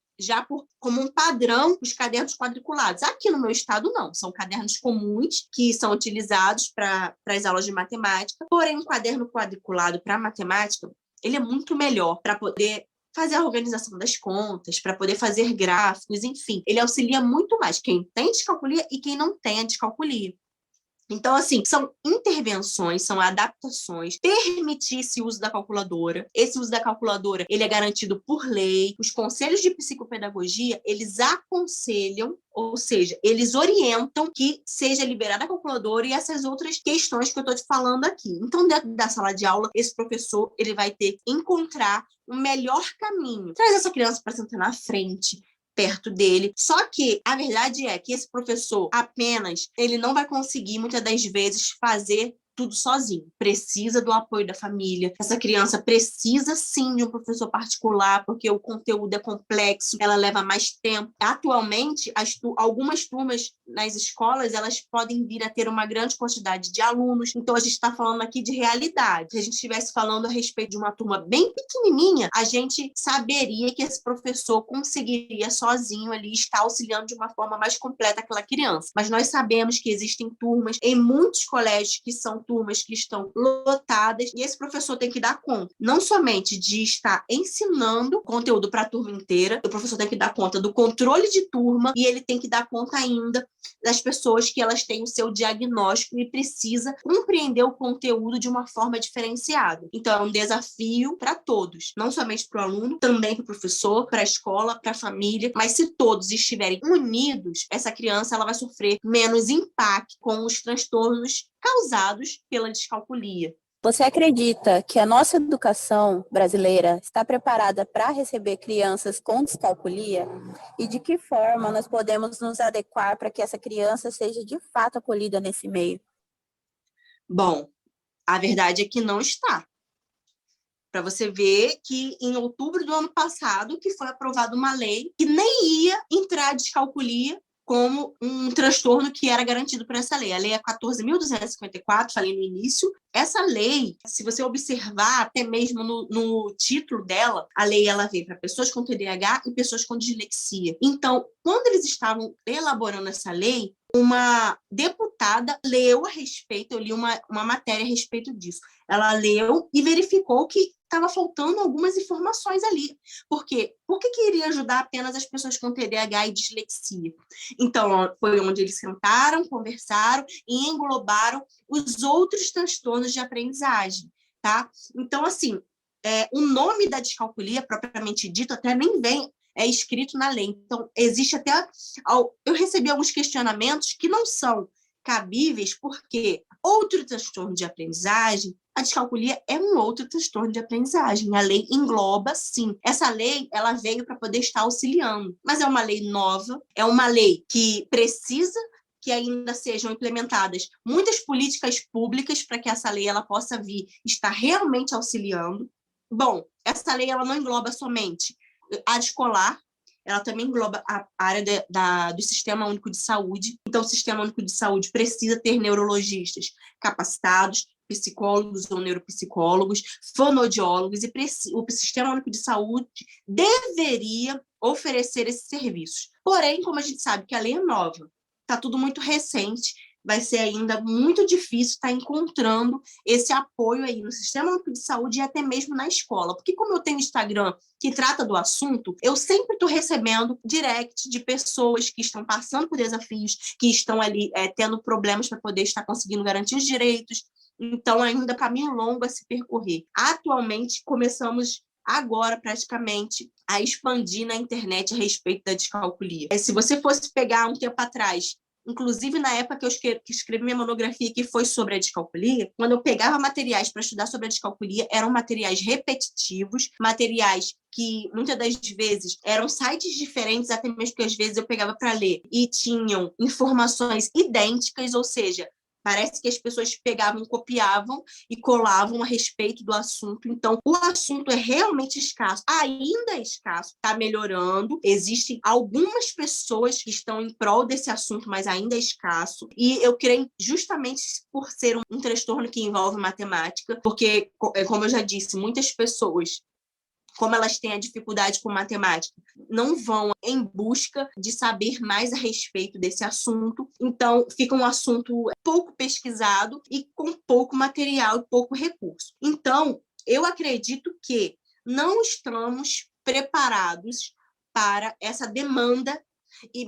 como um padrão os cadernos quadriculados. Aqui no meu estado, não. São cadernos comuns que são utilizados para as aulas de matemática. Porém, um caderno quadriculado para matemática, ele é muito melhor para poder fazer a organização das contas, para poder fazer gráficos, enfim. Ele auxilia muito mais quem tem descalculia e quem não tem a descalculia. Então, assim, são intervenções, são adaptações, permitir esse uso da calculadora. Esse uso da calculadora, ele é garantido por lei. Os conselhos de psicopedagogia, eles aconselham, ou seja, eles orientam que seja liberada a calculadora e essas outras questões que eu estou te falando aqui. Então, dentro da sala de aula, esse professor, ele vai ter que encontrar o melhor caminho. Traz essa criança para sentar na frente, perto dele. Só que a verdade é que esse professor apenas, ele não vai conseguir muitas das vezes fazer tudo sozinho. Precisa do apoio da família. Essa criança precisa sim de um professor particular, porque o conteúdo é complexo, ela leva mais tempo. Atualmente, algumas turmas nas escolas, elas podem vir a ter uma grande quantidade de alunos. Então, a gente está falando aqui de realidade. Se a gente estivesse falando a respeito de uma turma bem pequenininha, a gente saberia que esse professor conseguiria sozinho ali estar auxiliando de uma forma mais completa aquela criança. Mas nós sabemos que existem turmas em muitos colégios que são turmas que estão lotadas e esse professor tem que dar conta, não somente de estar ensinando conteúdo para a turma inteira, o professor tem que dar conta do controle de turma e ele tem que dar conta ainda das pessoas que elas têm o seu diagnóstico e precisa compreender o conteúdo de uma forma diferenciada. Então, é um desafio para todos, não somente para o aluno, também para o professor, para a escola, para a família, mas se todos estiverem unidos, essa criança ela vai sofrer menos impacto com os transtornos causados pela descalculia. Você acredita que a nossa educação brasileira está preparada para receber crianças com descalculia? E de que forma nós podemos nos adequar para que essa criança seja de fato acolhida nesse meio? Bom, a verdade é que não está. Para você ver que em outubro do ano passado que foi aprovada uma lei que nem ia entrar a descalculia como um transtorno que era garantido por essa lei. A lei é 14.254, falei no início. Essa lei, se você observar até mesmo no título dela, a lei ela veio para pessoas com TDAH e pessoas com dislexia. Então, quando eles estavam elaborando essa lei, uma deputada leu a respeito, eu li uma matéria a respeito disso. Ela leu e verificou que estava faltando algumas informações ali. Por quê? Por que iria ajudar apenas as pessoas com TDAH e dislexia? Então, foi onde eles sentaram, conversaram e englobaram os outros transtornos de aprendizagem, tá? Então, assim, o nome da descalculia, propriamente dito, até nem vem escrito na lei. Então, existe até... Eu recebi alguns questionamentos que não são cabíveis, porque outro transtorno de aprendizagem, a descalculia é um outro transtorno de aprendizagem. A lei engloba, sim. Essa lei, ela veio para poder estar auxiliando, mas é uma lei nova, é uma lei que precisa que ainda sejam implementadas muitas políticas públicas para que essa lei ela possa vir estar realmente auxiliando. Bom, essa lei ela não engloba somente a área escolar, ela também engloba a área do Sistema Único de Saúde. Então, o Sistema Único de Saúde precisa ter neurologistas capacitados, psicólogos ou neuropsicólogos, fonoaudiólogos, e o Sistema Único de Saúde deveria oferecer esses serviços. Porém, como a gente sabe que a lei é nova, está tudo muito recente, vai ser ainda muito difícil estar encontrando esse apoio aí no Sistema Único de Saúde e até mesmo na escola. Porque como eu tenho Instagram que trata do assunto, eu sempre estou recebendo direct de pessoas que estão passando por desafios, que estão ali tendo problemas para poder estar conseguindo garantir os direitos. Então, ainda caminho longo a se percorrer. Atualmente, começamos agora, praticamente, a expandir na internet a respeito da descalculia. Se você fosse pegar um tempo atrás, inclusive na época que eu escrevi minha monografia, que foi sobre a descalculia, quando eu pegava materiais para estudar sobre a descalculia, eram materiais repetitivos, materiais que muitas das vezes eram sites diferentes, até mesmo que às vezes eu pegava para ler, e tinham informações idênticas, ou seja, parece que as pessoas pegavam, copiavam e colavam a respeito do assunto. Então, o assunto é realmente escasso, ainda é escasso, está melhorando. Existem algumas pessoas que estão em prol desse assunto, mas ainda é escasso. E eu creio justamente por ser um transtorno que envolve matemática, porque, como eu já disse, muitas pessoas, como elas têm a dificuldade com matemática, não vão em busca de saber mais a respeito desse assunto. Então, fica um assunto pouco pesquisado e com pouco material e pouco recurso. Então, eu acredito que não estamos preparados para essa demanda,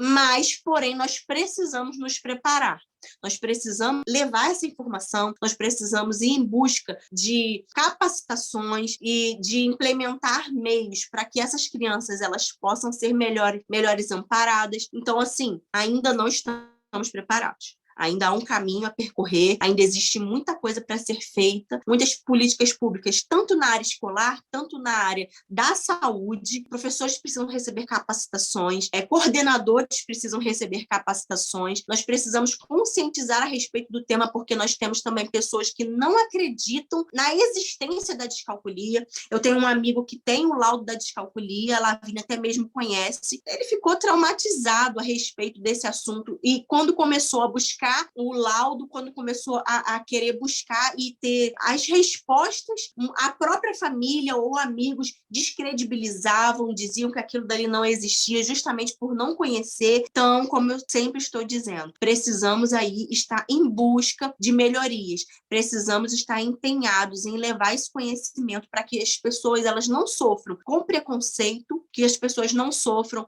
mas, porém, nós precisamos nos preparar. Nós precisamos levar essa informação, nós precisamos ir em busca de capacitações e de implementar meios para que essas crianças elas possam ser melhores amparadas. Então, assim, ainda não estamos preparados. Ainda há um caminho a percorrer, ainda existe muita coisa para ser feita, muitas políticas públicas, tanto na área escolar, tanto na área da saúde. Professores precisam receber capacitações, coordenadores precisam receber capacitações. Nós precisamos conscientizar a respeito do tema, porque nós temos também pessoas que não acreditam na existência da descalculia. Eu tenho um amigo que tem o laudo da descalculia, a Lavínia até mesmo conhece. Ele ficou traumatizado a respeito desse assunto e quando começou a buscar o laudo, quando começou a querer buscar e ter as respostas, a própria família ou amigos descredibilizavam, diziam que aquilo dali não existia, justamente por não conhecer. Então, como eu sempre estou dizendo, precisamos aí estar em busca de melhorias, precisamos estar empenhados em levar esse conhecimento para que as pessoas elas não sofram com preconceito, que as pessoas não sofram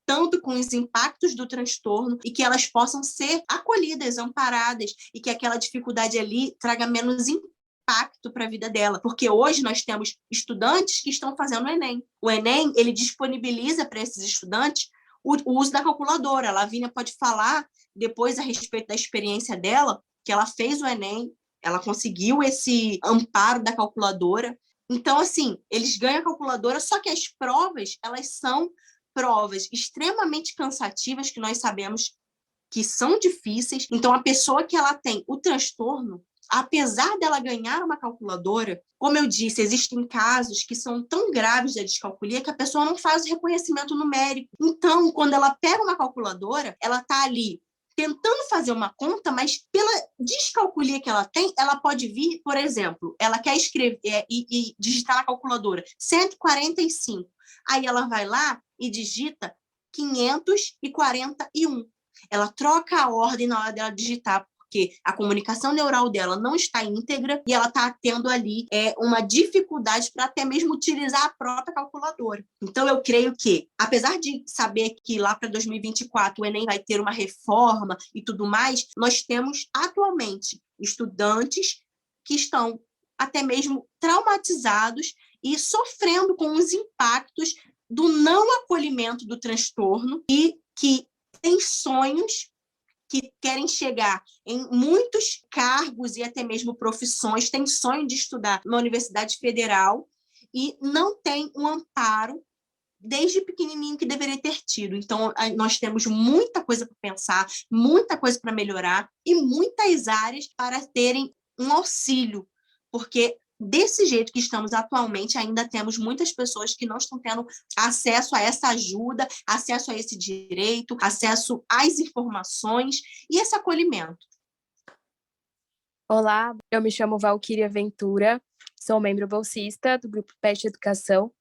tanto com os impactos do transtorno e que elas possam ser acolhidas, amparadas e que aquela dificuldade ali traga menos impacto para a vida dela, porque hoje nós temos estudantes que estão fazendo o Enem. O Enem, ele disponibiliza para esses estudantes o uso da calculadora. A Lavínia pode falar depois a respeito da experiência dela, que ela fez o Enem, ela conseguiu esse amparo da calculadora. Então, assim, eles ganham a calculadora, só que as provas, elas são provas extremamente cansativas, que nós sabemos que são difíceis. Então, a pessoa que ela tem o transtorno, apesar dela ganhar uma calculadora, como eu disse, existem casos que são tão graves da descalculia que a pessoa não faz o reconhecimento numérico. Então, quando ela pega uma calculadora, ela está ali tentando fazer uma conta, mas pela descalculia que ela tem, ela pode vir, por exemplo, ela quer escrever e digitar na calculadora 145. Aí ela vai lá e digita 541. Ela troca a ordem na hora dela digitar, porque a comunicação neural dela não está íntegra e ela está tendo ali uma dificuldade para até mesmo utilizar a própria calculadora. Então, eu creio que, apesar de saber que lá para 2024 o Enem vai ter uma reforma e tudo mais, nós temos atualmente estudantes que estão até mesmo traumatizados e sofrendo com os impactos do não acolhimento do transtorno e que têm sonhos, que querem chegar em muitos cargos e até mesmo profissões, têm sonho de estudar na Universidade Federal e não tem um amparo desde pequenininho que deveria ter tido. Então, nós temos muita coisa para pensar, muita coisa para melhorar e muitas áreas para terem um auxílio, porque desse jeito que estamos atualmente, ainda temos muitas pessoas que não estão tendo acesso a essa ajuda, acesso a esse direito, acesso às informações e esse acolhimento. Olá, eu me chamo Valquíria Ventura, sou membro bolsista do Grupo PET Educação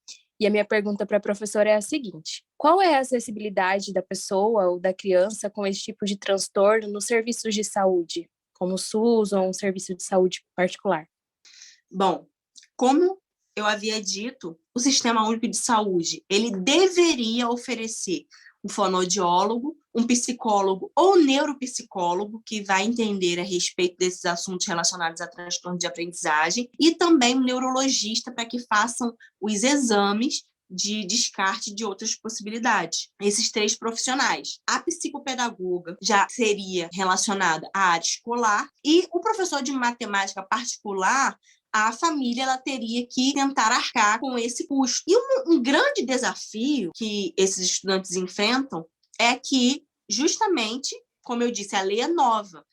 E a minha pergunta para a professora é a seguinte: qual é a acessibilidade da pessoa ou da criança com esse tipo de transtorno nos serviços de saúde, como o SUS ou um serviço de saúde particular? Bom, como eu havia dito, o Sistema Único de Saúde, ele deveria oferecer um fonoaudiólogo, um psicólogo ou neuropsicólogo que vai entender a respeito desses assuntos relacionados a transtorno de aprendizagem e também um neurologista para que façam os exames de descarte de outras possibilidades. Esses 3 profissionais. A psicopedagoga já seria relacionada à área escolar e o professor de matemática particular, a família ela teria que tentar arcar com esse custo. E um grande desafio que esses estudantes enfrentam é que, justamente, como eu disse, a lei é nova.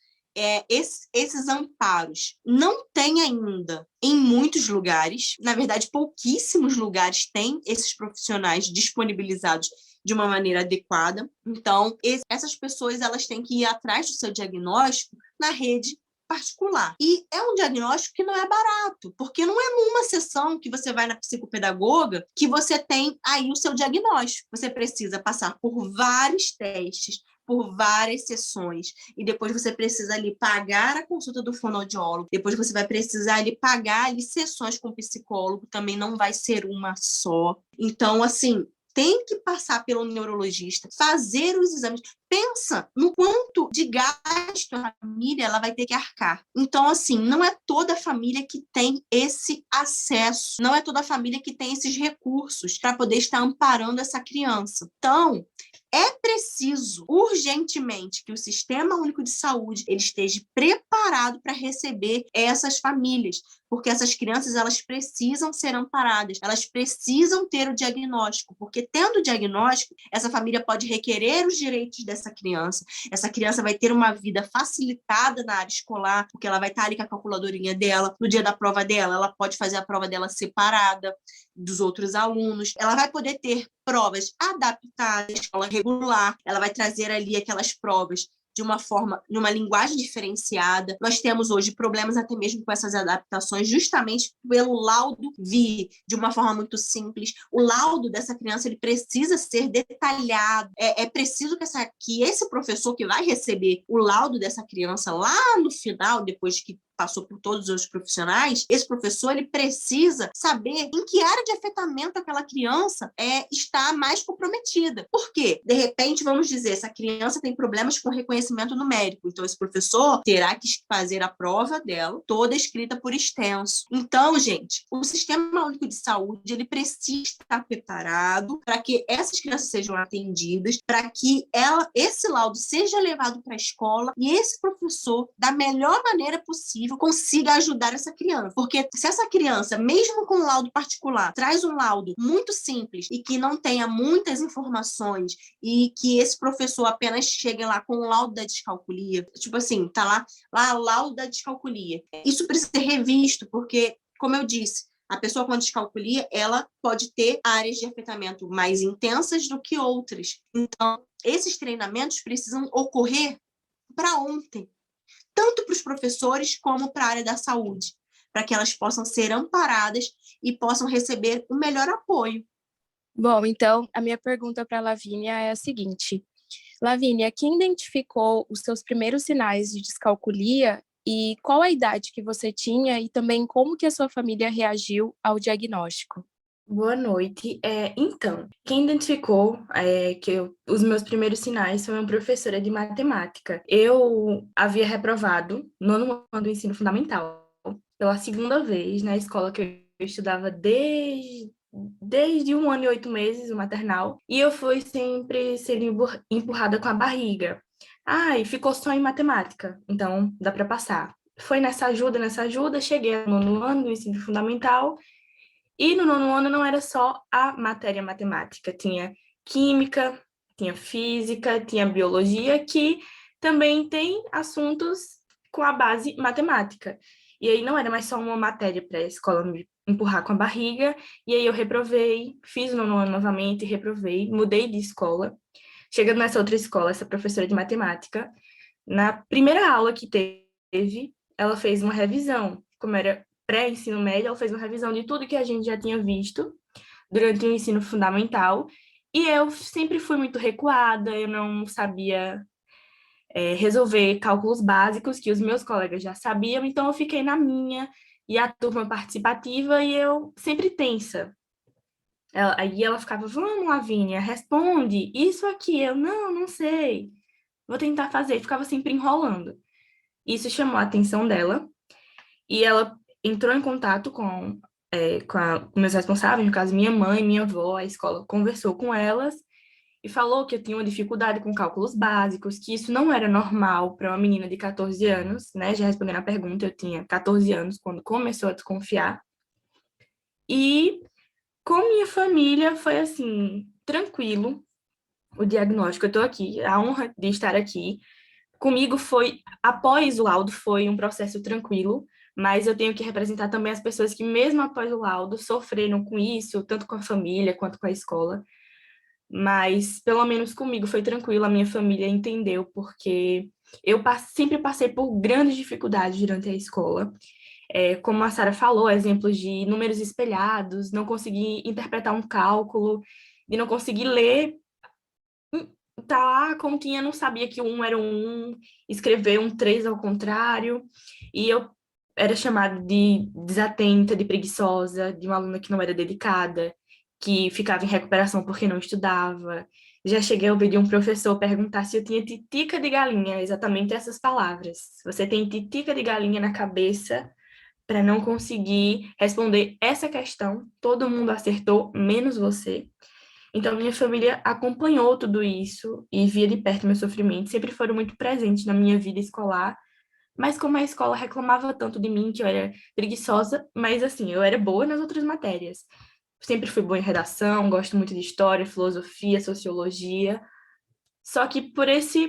Esses amparos não tem ainda em muitos lugares, na verdade, pouquíssimos lugares têm esses profissionais disponibilizados de uma maneira adequada. Então, essas pessoas elas têm que ir atrás do seu diagnóstico na rede particular. E é um diagnóstico que não é barato, porque não é numa sessão que você vai na psicopedagoga que você tem aí o seu diagnóstico. Você precisa passar por vários testes, por várias sessões, e depois você precisa ali pagar a consulta do fonoaudiólogo, depois você vai precisar ali pagar ali sessões com o psicólogo, também não vai ser uma só. Então, assim, tem que passar pelo neurologista, fazer os exames. Pensa no quanto de gasto a família ela vai ter que arcar. Então, assim, não é toda a família que tem esse acesso, não é toda a família que tem esses recursos para poder estar amparando essa criança. Então, é preciso, urgentemente, que o Sistema Único de Saúde ele esteja preparado para receber essas famílias, porque essas crianças elas precisam ser amparadas, elas precisam ter o diagnóstico, porque tendo o diagnóstico, essa família pode requerer os direitos dessa criança, essa criança vai ter uma vida facilitada na área escolar, porque ela vai estar ali com a calculadorinha dela, no dia da prova dela, ela pode fazer a prova dela separada dos outros alunos, ela vai poder ter provas adaptadas, escola regular, ela vai trazer ali aquelas provas de uma forma, numa linguagem diferenciada. Nós temos hoje problemas até mesmo com essas adaptações, justamente pelo laudo vir de uma forma muito simples. O laudo dessa criança ele precisa ser detalhado. É preciso que esse professor que vai receber o laudo dessa criança lá no final, depois que passou por todos os profissionais, esse professor ele precisa saber em que área de afetamento aquela criança está mais comprometida. Por quê? De repente, vamos dizer, essa criança tem problemas com reconhecimento numérico, então esse professor terá que fazer a prova dela toda escrita por extenso. Então, gente, o Sistema Único de Saúde ele precisa estar preparado para que essas crianças sejam atendidas, para que esse laudo seja levado para a escola e esse professor, da melhor maneira possível, consiga ajudar essa criança. Porque se essa criança, mesmo com um laudo particular, traz um laudo muito simples e que não tenha muitas informações e que esse professor apenas chegue lá com o laudo da descalculia, tipo assim, tá lá o laudo da descalculia. Isso precisa ser revisto, porque, como eu disse, a pessoa com descalculia, ela pode ter áreas de afetamento mais intensas do que outras. Então, esses treinamentos precisam ocorrer para ontem, tanto para os professores como para a área da saúde, para que elas possam ser amparadas e possam receber o melhor apoio. Bom, então, a minha pergunta para a Lavínia é a seguinte. Lavínia, quem identificou os seus primeiros sinais de descalculia e qual a idade que você tinha e também como que a sua família reagiu ao diagnóstico? Boa noite. Então, quem identificou os meus primeiros sinais foi uma professora de matemática. Eu havia reprovado no nono ano do ensino fundamental pela segunda vez na escola que eu estudava desde 1 ano e 8 meses, o maternal, e eu fui sempre sendo empurrada com a barriga. E ficou só em matemática, então dá para passar. Foi nessa ajuda, cheguei no nono ano do ensino fundamental. E no nono ano não era só a matéria matemática, tinha química, tinha física, tinha biologia, que também tem assuntos com a base matemática. E aí não era mais só uma matéria para a escola me empurrar com a barriga, e aí eu reprovei, fiz o nono ano novamente, reprovei, mudei de escola. Chegando nessa outra escola, essa professora de matemática, na primeira aula que teve, ela fez uma revisão, como era pré-ensino médio, ela fez uma revisão de tudo que a gente já tinha visto durante o ensino fundamental, e eu sempre fui muito recuada, eu não sabia resolver cálculos básicos que os meus colegas já sabiam, então eu fiquei na minha, e a turma participativa, e eu sempre tensa. Aí ela ficava, vamos, Lavínia, responde, isso aqui, eu, não sei, vou tentar fazer, ficava sempre enrolando. Isso chamou a atenção dela, e ela entrou em contato com meus responsáveis, no caso minha mãe, minha avó, a escola conversou com elas, e falou que eu tinha uma dificuldade com cálculos básicos, que isso não era normal para uma menina de 14 anos, né? Já respondendo a pergunta, eu tinha 14 anos quando começou a desconfiar. E com minha família foi assim, tranquilo o diagnóstico. Eu estou aqui, a honra de estar aqui. Comigo foi, após o laudo, foi um processo tranquilo, mas eu tenho que representar também as pessoas que, mesmo após o laudo, sofreram com isso, tanto com a família quanto com a escola. Mas, pelo menos comigo, foi tranquilo, a minha família entendeu, porque eu sempre passei por grandes dificuldades durante a escola. Como a Sara falou, exemplos de números espelhados, não conseguir interpretar um cálculo, de não conseguir ler, tá lá a continha, não sabia que um era um, escrever um 3 ao contrário, e eu era chamada de desatenta, de preguiçosa, de uma aluna que não era dedicada, que ficava em recuperação porque não estudava. Já cheguei a ouvir de um professor perguntar se eu tinha titica de galinha, exatamente essas palavras. Você tem titica de galinha na cabeça para não conseguir responder essa questão. Todo mundo acertou, menos você. Então, minha família acompanhou tudo isso e via de perto meu sofrimento. Sempre foram muito presentes na minha vida escolar. Mas como a escola reclamava tanto de mim, que eu era preguiçosa, mas assim, eu era boa nas outras matérias. Sempre fui boa em redação, gosto muito de história, filosofia, sociologia. Só que por essa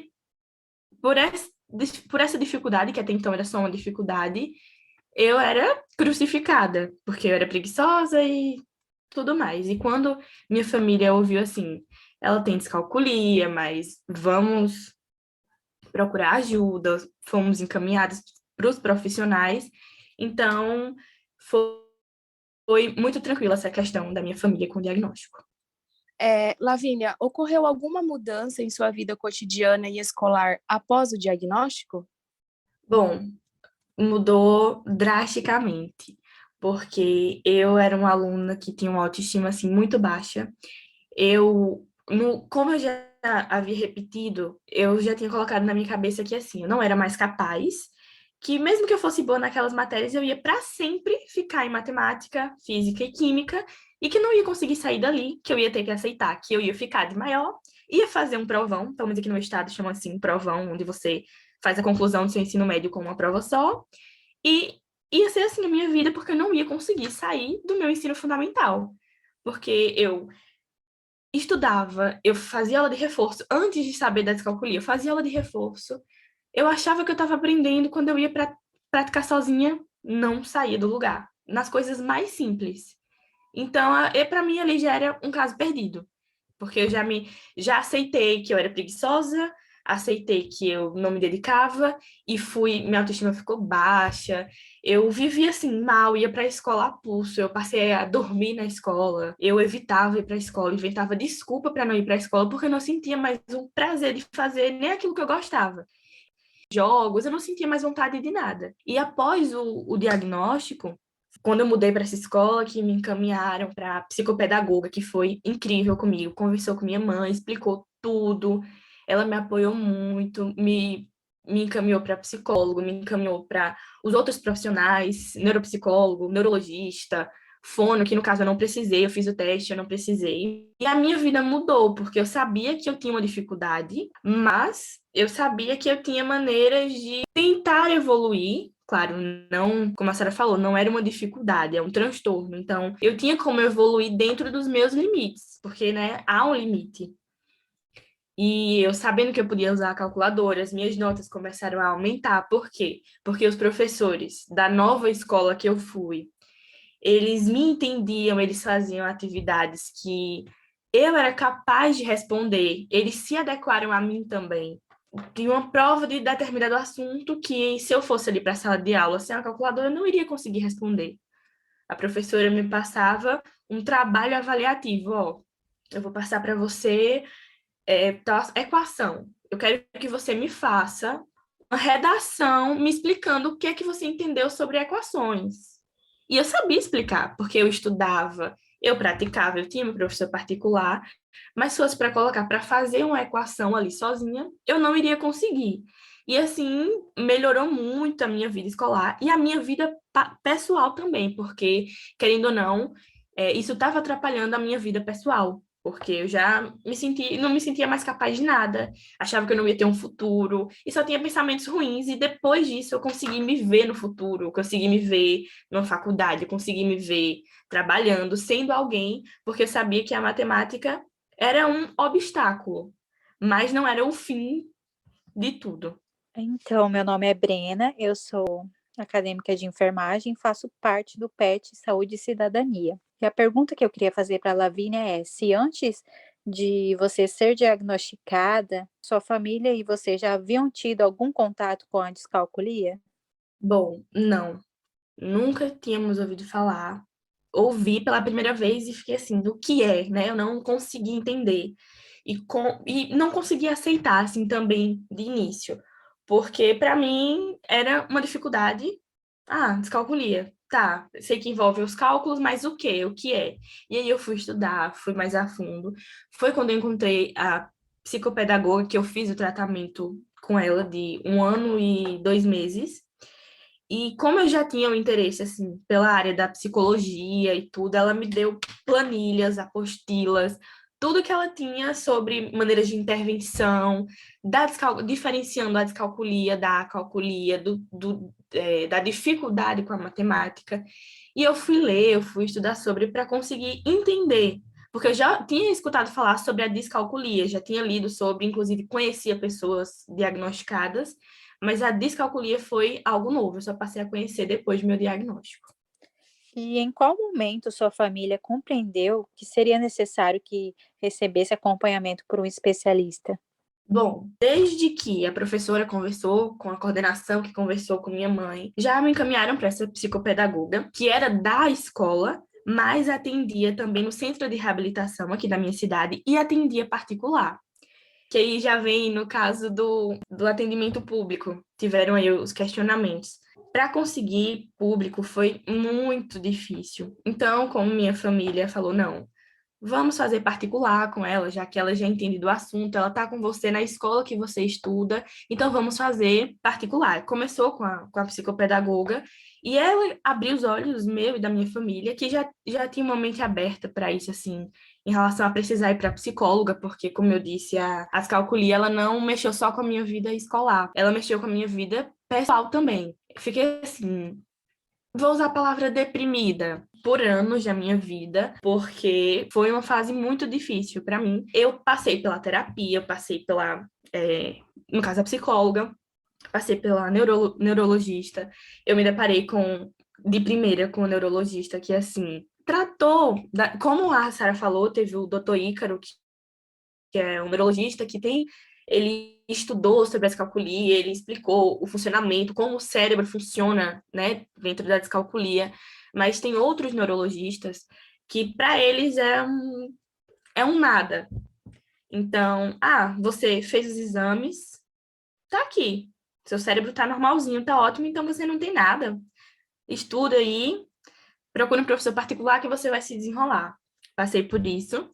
dificuldade, que até então era só uma dificuldade, eu era crucificada, porque eu era preguiçosa e tudo mais. E quando minha família ouviu assim, ela tem descalculia, mas vamos procurar ajuda, fomos encaminhados para os profissionais, então foi muito tranquila essa questão da minha família com o diagnóstico. Lavínia, ocorreu alguma mudança em sua vida cotidiana e escolar após o diagnóstico? Bom, mudou drasticamente, porque eu era uma aluna que tinha uma autoestima assim muito baixa. Como eu já havia repetido, eu já tinha colocado na minha cabeça que assim, eu não era mais capaz, que mesmo que eu fosse boa naquelas matérias, eu ia para sempre ficar em matemática, física e química, e que não ia conseguir sair dali, que eu ia ter que aceitar que eu ia ficar de maior, ia fazer um provão, pelo menos aqui no meu estado chama assim, provão, onde você faz a conclusão do seu ensino médio com uma prova só, e ia ser assim a minha vida, porque eu não ia conseguir sair do meu ensino fundamental, porque eu estudava, eu fazia aula de reforço, antes de saber da descalculia, eu fazia aula de reforço, eu achava que eu estava aprendendo, quando eu ia para praticar sozinha, não saía do lugar, nas coisas mais simples. Então, para mim, ali já era um caso perdido, porque eu já aceitei que eu era preguiçosa, aceitei que eu não me dedicava e minha autoestima ficou baixa. Eu vivia assim mal, ia para a escola a pulso, eu passei a dormir na escola, eu evitava ir para a escola, inventava desculpa para não ir para a escola porque eu não sentia mais o prazer de fazer nem aquilo que eu gostava. Jogos, eu não sentia mais vontade de nada. E após o diagnóstico, quando eu mudei para essa escola, que me encaminharam para psicopedagoga, que foi incrível comigo, conversou com minha mãe, explicou tudo, ela me apoiou muito, me encaminhou para psicólogo, me encaminhou para os outros profissionais, neuropsicólogo, neurologista, fono, que no caso eu não precisei, eu fiz o teste, eu não precisei. E a minha vida mudou, porque eu sabia que eu tinha uma dificuldade, mas eu sabia que eu tinha maneiras de tentar evoluir. Claro, não, como a Sara falou, não era uma dificuldade, é um transtorno. Então, eu tinha como evoluir dentro dos meus limites, porque, né, há um limite. E eu sabendo que eu podia usar a calculadora, as minhas notas começaram a aumentar. Por quê? Porque os professores da nova escola que eu fui, eles me entendiam, eles faziam atividades que eu era capaz de responder, eles se adequaram a mim também. Tinha uma prova de determinado assunto que, se eu fosse ali para a sala de aula sem a calculadora, eu não iria conseguir responder. A professora me passava um trabalho avaliativo, ó. Eu vou passar para você tal equação. Eu quero que você me faça uma redação me explicando o que é que você entendeu sobre equações. E eu sabia explicar, porque eu estudava, eu praticava, eu tinha meu professor particular, mas se fosse para colocar para fazer uma equação ali sozinha, eu não iria conseguir. E assim, melhorou muito a minha vida escolar e a minha vida pessoal também, porque, querendo ou não, isso estava atrapalhando a minha vida pessoal, porque eu já não me sentia mais capaz de nada, achava que eu não ia ter um futuro, e só tinha pensamentos ruins, e depois disso eu consegui me ver no futuro, eu consegui me ver numa faculdade, eu consegui me ver trabalhando, sendo alguém, porque eu sabia que a matemática era um obstáculo, mas não era o fim de tudo. Então, meu nome é Brena, eu sou acadêmica de enfermagem, faço parte do PET Saúde e Cidadania. E a pergunta que eu queria fazer para a Lavínia é: se antes de você ser diagnosticada, sua família e você já haviam tido algum contato com a descalculia? Bom, não. Nunca tínhamos ouvido falar. Ouvi pela primeira vez e fiquei assim, do que é, né? Eu não consegui entender. E não consegui aceitar, assim, também, de início. Porque, para mim, era uma dificuldade. Ah, descalculia. Tá, sei que envolve os cálculos, mas o quê? O que é? E aí eu fui estudar, fui mais a fundo. Foi quando eu encontrei a psicopedagoga, que eu fiz o tratamento com ela de 1 ano e 2 meses. E como eu já tinha um interesse, assim, pela área da psicologia e tudo, ela me deu planilhas, apostilas, tudo que ela tinha sobre maneiras de intervenção, diferenciando a descalculia da acalculia, da dificuldade com a matemática. E eu fui ler, eu fui estudar sobre para conseguir entender, porque eu já tinha escutado falar sobre a descalculia, já tinha lido sobre, inclusive conhecia pessoas diagnosticadas, mas a descalculia foi algo novo, eu só passei a conhecer depois do meu diagnóstico. E em qual momento sua família compreendeu que seria necessário que recebesse acompanhamento por um especialista? Bom, desde que a professora conversou com a coordenação, que conversou com minha mãe, já me encaminharam para essa psicopedagoga, que era da escola, mas atendia também no centro de reabilitação aqui da minha cidade e atendia particular. Que aí já vem no caso do atendimento público, tiveram aí os questionamentos. Para conseguir público foi muito difícil. Então, como minha família falou, não, vamos fazer particular com ela, já que ela já entende do assunto, ela está com você na escola que você estuda, então vamos fazer particular. Começou com a psicopedagoga, e ela abriu os olhos meu e da minha família, que já tinha uma mente aberta para isso, assim, em relação a precisar ir para psicóloga, porque, como eu disse, a descalculia, ela não mexeu só com a minha vida escolar, ela mexeu com a minha vida pessoal também. Fiquei assim, vou usar a palavra deprimida por anos da minha vida, porque foi uma fase muito difícil para mim. Eu passei pela terapia, eu passei no caso, a psicóloga, passei pela neurologista. Eu me deparei de primeira com o neurologista que, assim, tratou, como a Sara falou, teve o Dr. Ícaro, que é um neurologista ele estudou sobre a descalculia, ele explicou o funcionamento, como o cérebro funciona, né, dentro da descalculia, mas tem outros neurologistas que para eles é um nada. Então, você fez os exames, tá aqui, seu cérebro tá normalzinho, tá ótimo, então você não tem nada. Estuda aí, procura um professor particular que você vai se desenrolar. Passei por isso.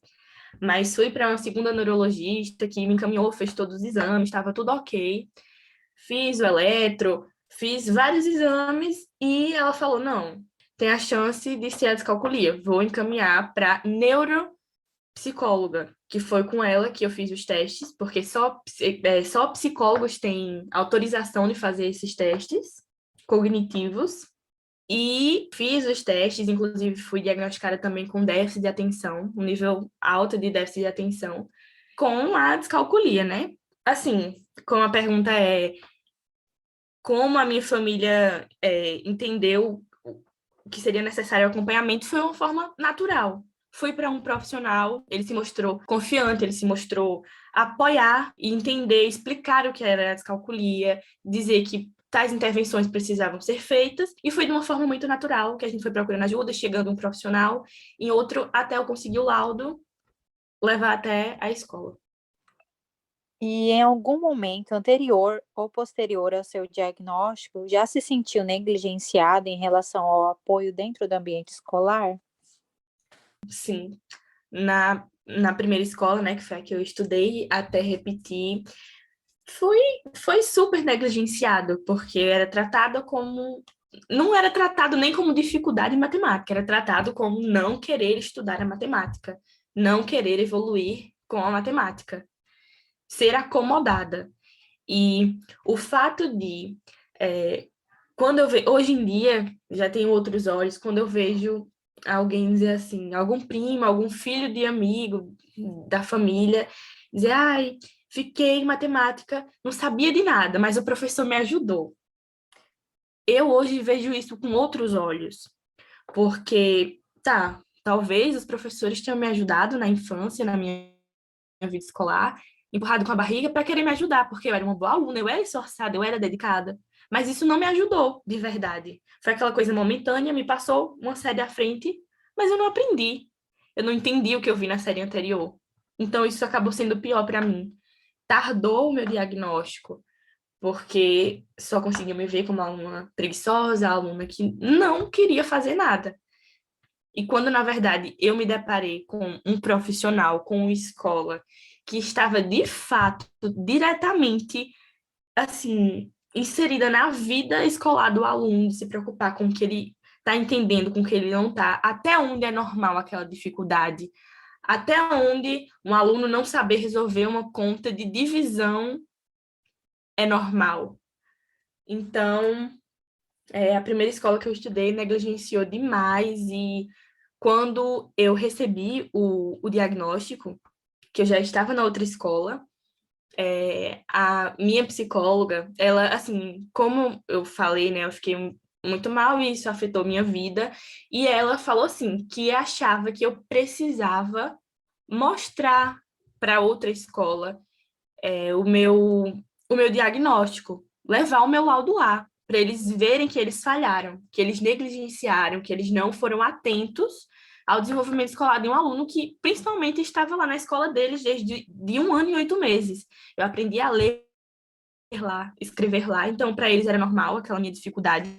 Mas fui para uma segunda neurologista que me encaminhou, fez todos os exames, estava tudo ok. Fiz o eletro, fiz vários exames e ela falou, não, tem a chance de ser a descalculia. Vou encaminhar para neuropsicóloga, que foi com ela que eu fiz os testes, porque só psicólogos têm autorização de fazer esses testes cognitivos. E fiz os testes, inclusive fui diagnosticada também com déficit de atenção, um nível alto de déficit de atenção, com a descalculia, né? Assim, como a pergunta é como a minha família entendeu que seria necessário acompanhamento, foi uma forma natural. Fui para um profissional, ele se mostrou confiante, ele se mostrou apoiar e entender, explicar o que era a descalculia, dizer que tais intervenções precisavam ser feitas, e foi de uma forma muito natural que a gente foi procurando ajuda, chegando um profissional, em outro, até eu conseguir o laudo, levar até a escola. E em algum momento anterior ou posterior ao seu diagnóstico, já se sentiu negligenciado em relação ao apoio dentro do ambiente escolar? Sim. Na primeira escola, né, que foi a que eu estudei, até repetir, foi super negligenciado, porque era tratado como... Não era tratado nem como dificuldade em matemática, era tratado como não querer estudar a matemática, não querer evoluir com a matemática, ser acomodada. E o fato de, quando eu vejo, hoje em dia, já tenho outros olhos, quando eu vejo alguém dizer assim, algum primo, algum filho de amigo da família, dizer, ai, fiquei em matemática, não sabia de nada, mas o professor me ajudou. Eu hoje vejo isso com outros olhos, porque, tá, talvez os professores tenham me ajudado na infância, na minha vida escolar, empurrado com a barriga para querer me ajudar, porque eu era uma boa aluna, eu era esforçada, eu era dedicada, mas isso não me ajudou, de verdade. Foi aquela coisa momentânea, me passou uma série à frente, mas eu não aprendi. Eu não entendi o que eu vi na série anterior. Então, isso acabou sendo pior para mim. Tardou o meu diagnóstico, porque só conseguiam me ver como aluna preguiçosa, aluna que não queria fazer nada. E quando, na verdade, eu me deparei com um profissional, com uma escola que estava, de fato, diretamente, assim, inserida na vida escolar do aluno, de se preocupar com o que ele está entendendo, com o que ele não está, até onde é normal aquela dificuldade, até onde um aluno não saber resolver uma conta de divisão é normal. Então, a primeira escola que eu estudei negligenciou demais, e quando eu recebi o diagnóstico, que eu já estava na outra escola, a minha psicóloga, ela, assim, como eu falei, né, eu fiquei muito mal e isso afetou minha vida, e ela falou, assim, que achava que eu precisava mostrar para outra escola o meu diagnóstico, levar o meu laudo lá, para eles verem que eles falharam, que eles negligenciaram, que eles não foram atentos ao desenvolvimento escolar de um aluno que, principalmente, estava lá na escola deles desde de 1 ano e 8 meses. Eu aprendi a ler lá, escrever lá, então, para eles era normal aquela minha dificuldade.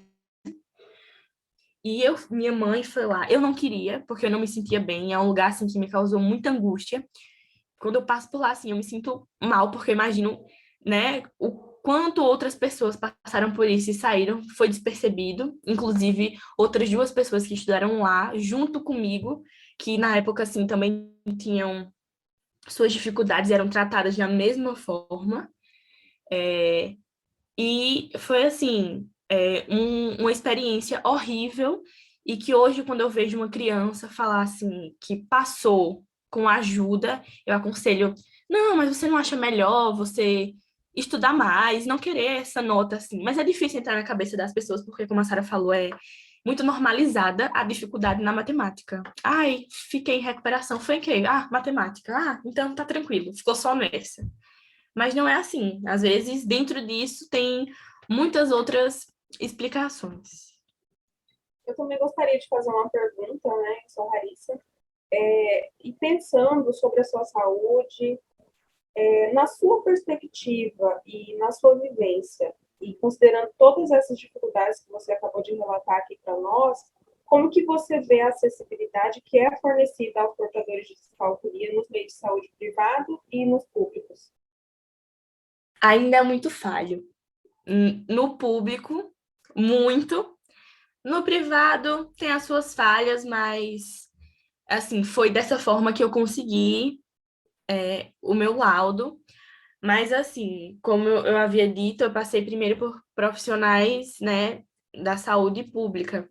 E minha mãe foi lá. Eu não queria, porque eu não me sentia bem, é um lugar, assim, que me causou muita angústia. Quando eu passo por lá, assim, eu me sinto mal, porque eu imagino, né, o quanto outras pessoas passaram por isso e saíram, foi despercebido. Inclusive, outras 2 pessoas que estudaram lá, junto comigo, que na época, assim, também tinham suas dificuldades, eram tratadas da mesma forma. E foi, assim, uma experiência horrível, e que hoje, quando eu vejo uma criança falar, assim, que passou com ajuda, eu aconselho, não, mas você não acha melhor você estudar mais, não querer essa nota, assim. Mas é difícil entrar na cabeça das pessoas, porque, como a Sara falou, é muito normalizada a dificuldade na matemática. Ai, fiquei em recuperação, foi em quê? Ah, matemática. Ah, então tá tranquilo, ficou só nessa. Mas não é assim. Às vezes, dentro disso, tem muitas outras explicações. Eu também gostaria de fazer uma pergunta, né? Eu sou Larissa. E pensando sobre a sua saúde, na sua perspectiva e na sua vivência, e considerando todas essas dificuldades que você acabou de relatar aqui para nós, como que você vê a acessibilidade que é fornecida aos portadores de descalculia nos meios de saúde privado e nos públicos? Ainda é muito falho. No público, muito. No privado, tem as suas falhas, mas, assim, foi dessa forma que eu consegui o meu laudo. Mas, assim, como eu havia dito, eu passei primeiro por profissionais, né, da saúde pública.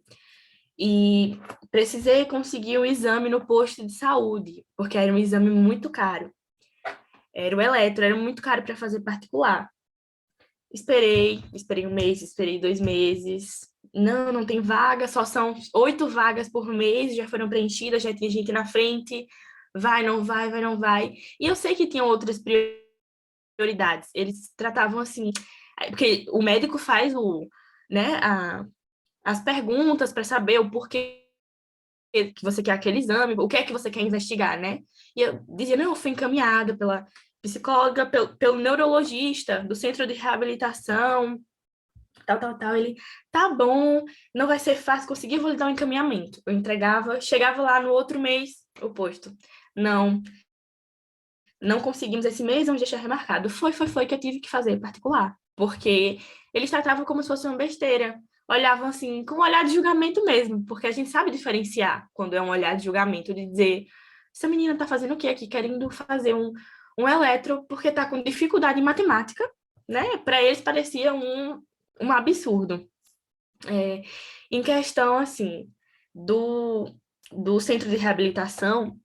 E precisei conseguir um exame no posto de saúde, porque era um exame muito caro. Era o eletro, era muito caro para fazer particular. Esperei 1 mês, esperei 2 meses. Não tem vaga, só são 8 vagas por mês, já foram preenchidas, já tinha gente na frente. Vai, não vai, vai, não vai. E eu sei que tinham outras prioridades. Eles tratavam assim, Porque o médico faz né, as perguntas para saber o porquê que você quer aquele exame, o que é que você quer investigar, né? E eu dizia, não, eu fui encaminhada pela psicóloga, pelo neurologista do centro de reabilitação, tal. Ele, tá bom, não vai ser fácil conseguir, vou lhe dar um encaminhamento. Eu entregava, chegava lá no outro mês, o posto. Não conseguimos esse mês, vamos deixar remarcado. Foi que eu tive que fazer particular, porque eles tratavam como se fosse uma besteira. Olhavam assim, com um olhar de julgamento mesmo, porque a gente sabe diferenciar quando é um olhar de julgamento, de dizer, essa menina tá fazendo o quê aqui? Querendo fazer um eletro porque tá com dificuldade em matemática, né? Para eles parecia um absurdo. Em questão, assim, do centro de reabilitação,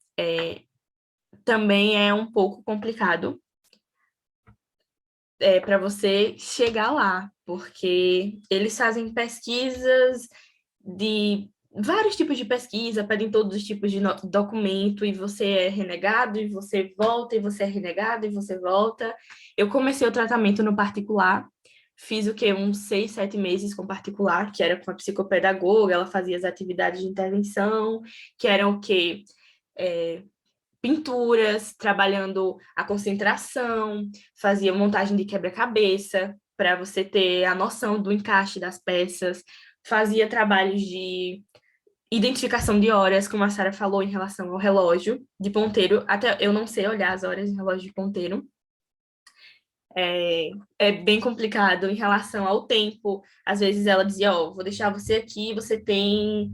também é um pouco complicado para você chegar lá, porque eles fazem pesquisas de vários tipos de pesquisa, pedem todos os tipos de documento, e você é renegado, e você volta, e você é renegado, e você volta. Eu comecei o tratamento no particular, fiz o quê? Uns 6, 7 meses com particular, que era com a psicopedagoga, ela fazia as atividades de intervenção, que eram o quê? Pinturas, trabalhando a concentração, fazia montagem de quebra-cabeça, para você ter a noção do encaixe das peças, fazia trabalhos de identificação de horas, como a Sara falou, em relação ao relógio de ponteiro. Até eu não sei olhar as horas em relógio de ponteiro. É bem complicado em relação ao tempo. Às vezes ela dizia, vou deixar você aqui, você tem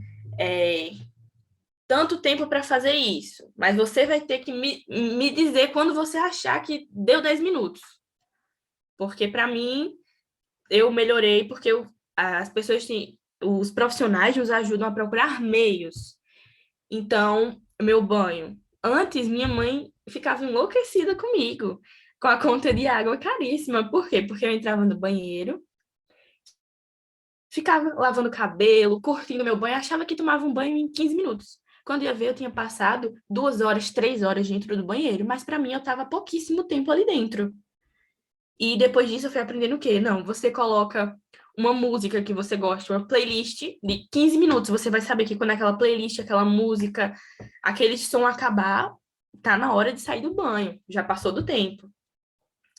tanto tempo para fazer isso, mas você vai ter que me dizer quando você achar que deu 10 minutos. Porque, para mim, eu melhorei, porque as pessoas os profissionais nos ajudam a procurar meios. Então, meu banho. Antes, minha mãe ficava enlouquecida comigo, com a conta de água caríssima. Por quê? Porque eu entrava no banheiro, ficava lavando o cabelo, curtindo meu banho, achava que tomava um banho em 15 minutos. Quando ia ver, eu tinha passado 2 horas, 3 horas dentro do banheiro, mas para mim eu estava pouquíssimo tempo ali dentro. E depois disso eu fui aprendendo o quê? Não, você coloca uma música que você gosta, uma playlist de 15 minutos, você vai saber que quando aquela playlist, aquela música, aquele som acabar, tá na hora de sair do banho, já passou do tempo.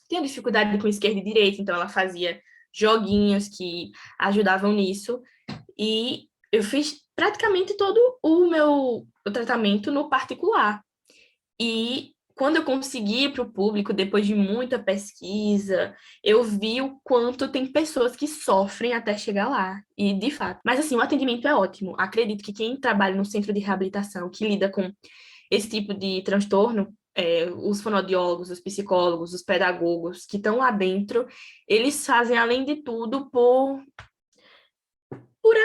Tinha dificuldade com esquerda e direita, então ela fazia joguinhos que ajudavam nisso, e eu fiz praticamente todo o tratamento no particular. E quando eu consegui ir para o público, depois de muita pesquisa, eu vi o quanto tem pessoas que sofrem até chegar lá. E, de fato. Mas, assim, o atendimento é ótimo. Acredito que quem trabalha no centro de reabilitação, que lida com esse tipo de transtorno, os fonoaudiólogos, os psicólogos, os pedagogos que estão lá dentro, eles fazem, além de tudo, por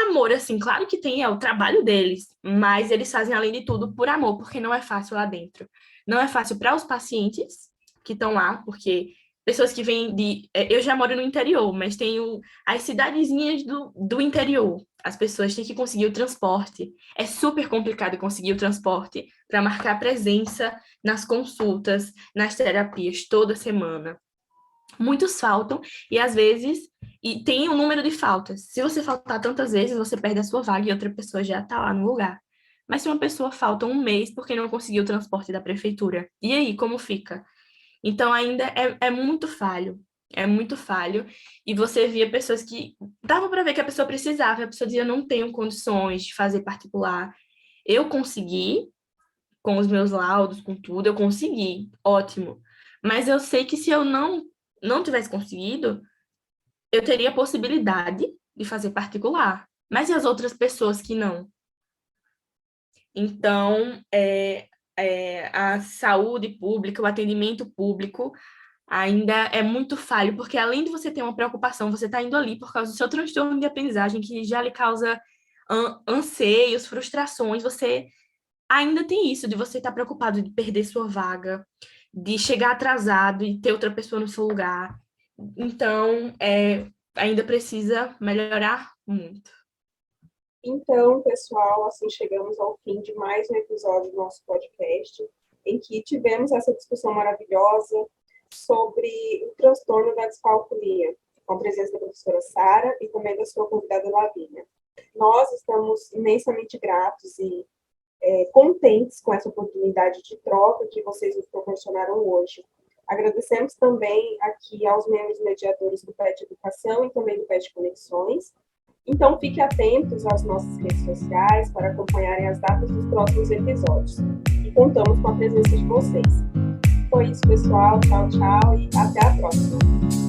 amor, assim, claro que é o trabalho deles, mas eles fazem, além de tudo, por amor, porque não é fácil lá dentro. Não é fácil para os pacientes que estão lá, porque pessoas que vêm eu já moro no interior, mas tenho as cidadezinhas do interior. As pessoas têm que conseguir o transporte. É super complicado conseguir o transporte para marcar presença nas consultas, nas terapias, toda semana. Muitos faltam, e às vezes tem um número de faltas. Se você faltar tantas vezes, você perde a sua vaga e outra pessoa já está lá no lugar. Mas se uma pessoa falta um mês porque não conseguiu o transporte da prefeitura, e aí, como fica? Então, ainda é muito falho. É muito falho. E você via pessoas que... Dava para ver que a pessoa precisava, e a pessoa dizia, eu não tenho condições de fazer particular. Eu consegui, com os meus laudos, com tudo, eu consegui. Ótimo. Mas eu sei que se eu não tivesse conseguido, eu teria a possibilidade de fazer particular. Mas e as outras pessoas que não? Então, a saúde pública, o atendimento público ainda é muito falho, porque além de você ter uma preocupação, você está indo ali por causa do seu transtorno de aprendizagem, que já lhe causa anseios, frustrações, você ainda tem isso, de você estar preocupado de perder sua vaga, de chegar atrasado e ter outra pessoa no seu lugar. Então, ainda precisa melhorar muito. Então, pessoal, assim chegamos ao fim de mais um episódio do nosso podcast, em que tivemos essa discussão maravilhosa sobre o transtorno da descalculia. com a presença da professora Sara e também da sua convidada Lavínia. Nós estamos imensamente gratos e contentes com essa oportunidade de troca que vocês nos proporcionaram hoje. Agradecemos também aqui aos membros mediadores do PET Educação e também do PET Conexões. Então, fiquem atentos às nossas redes sociais para acompanharem as datas dos próximos episódios. E contamos com a presença de vocês. Foi isso, pessoal. Tchau, tchau e até a próxima.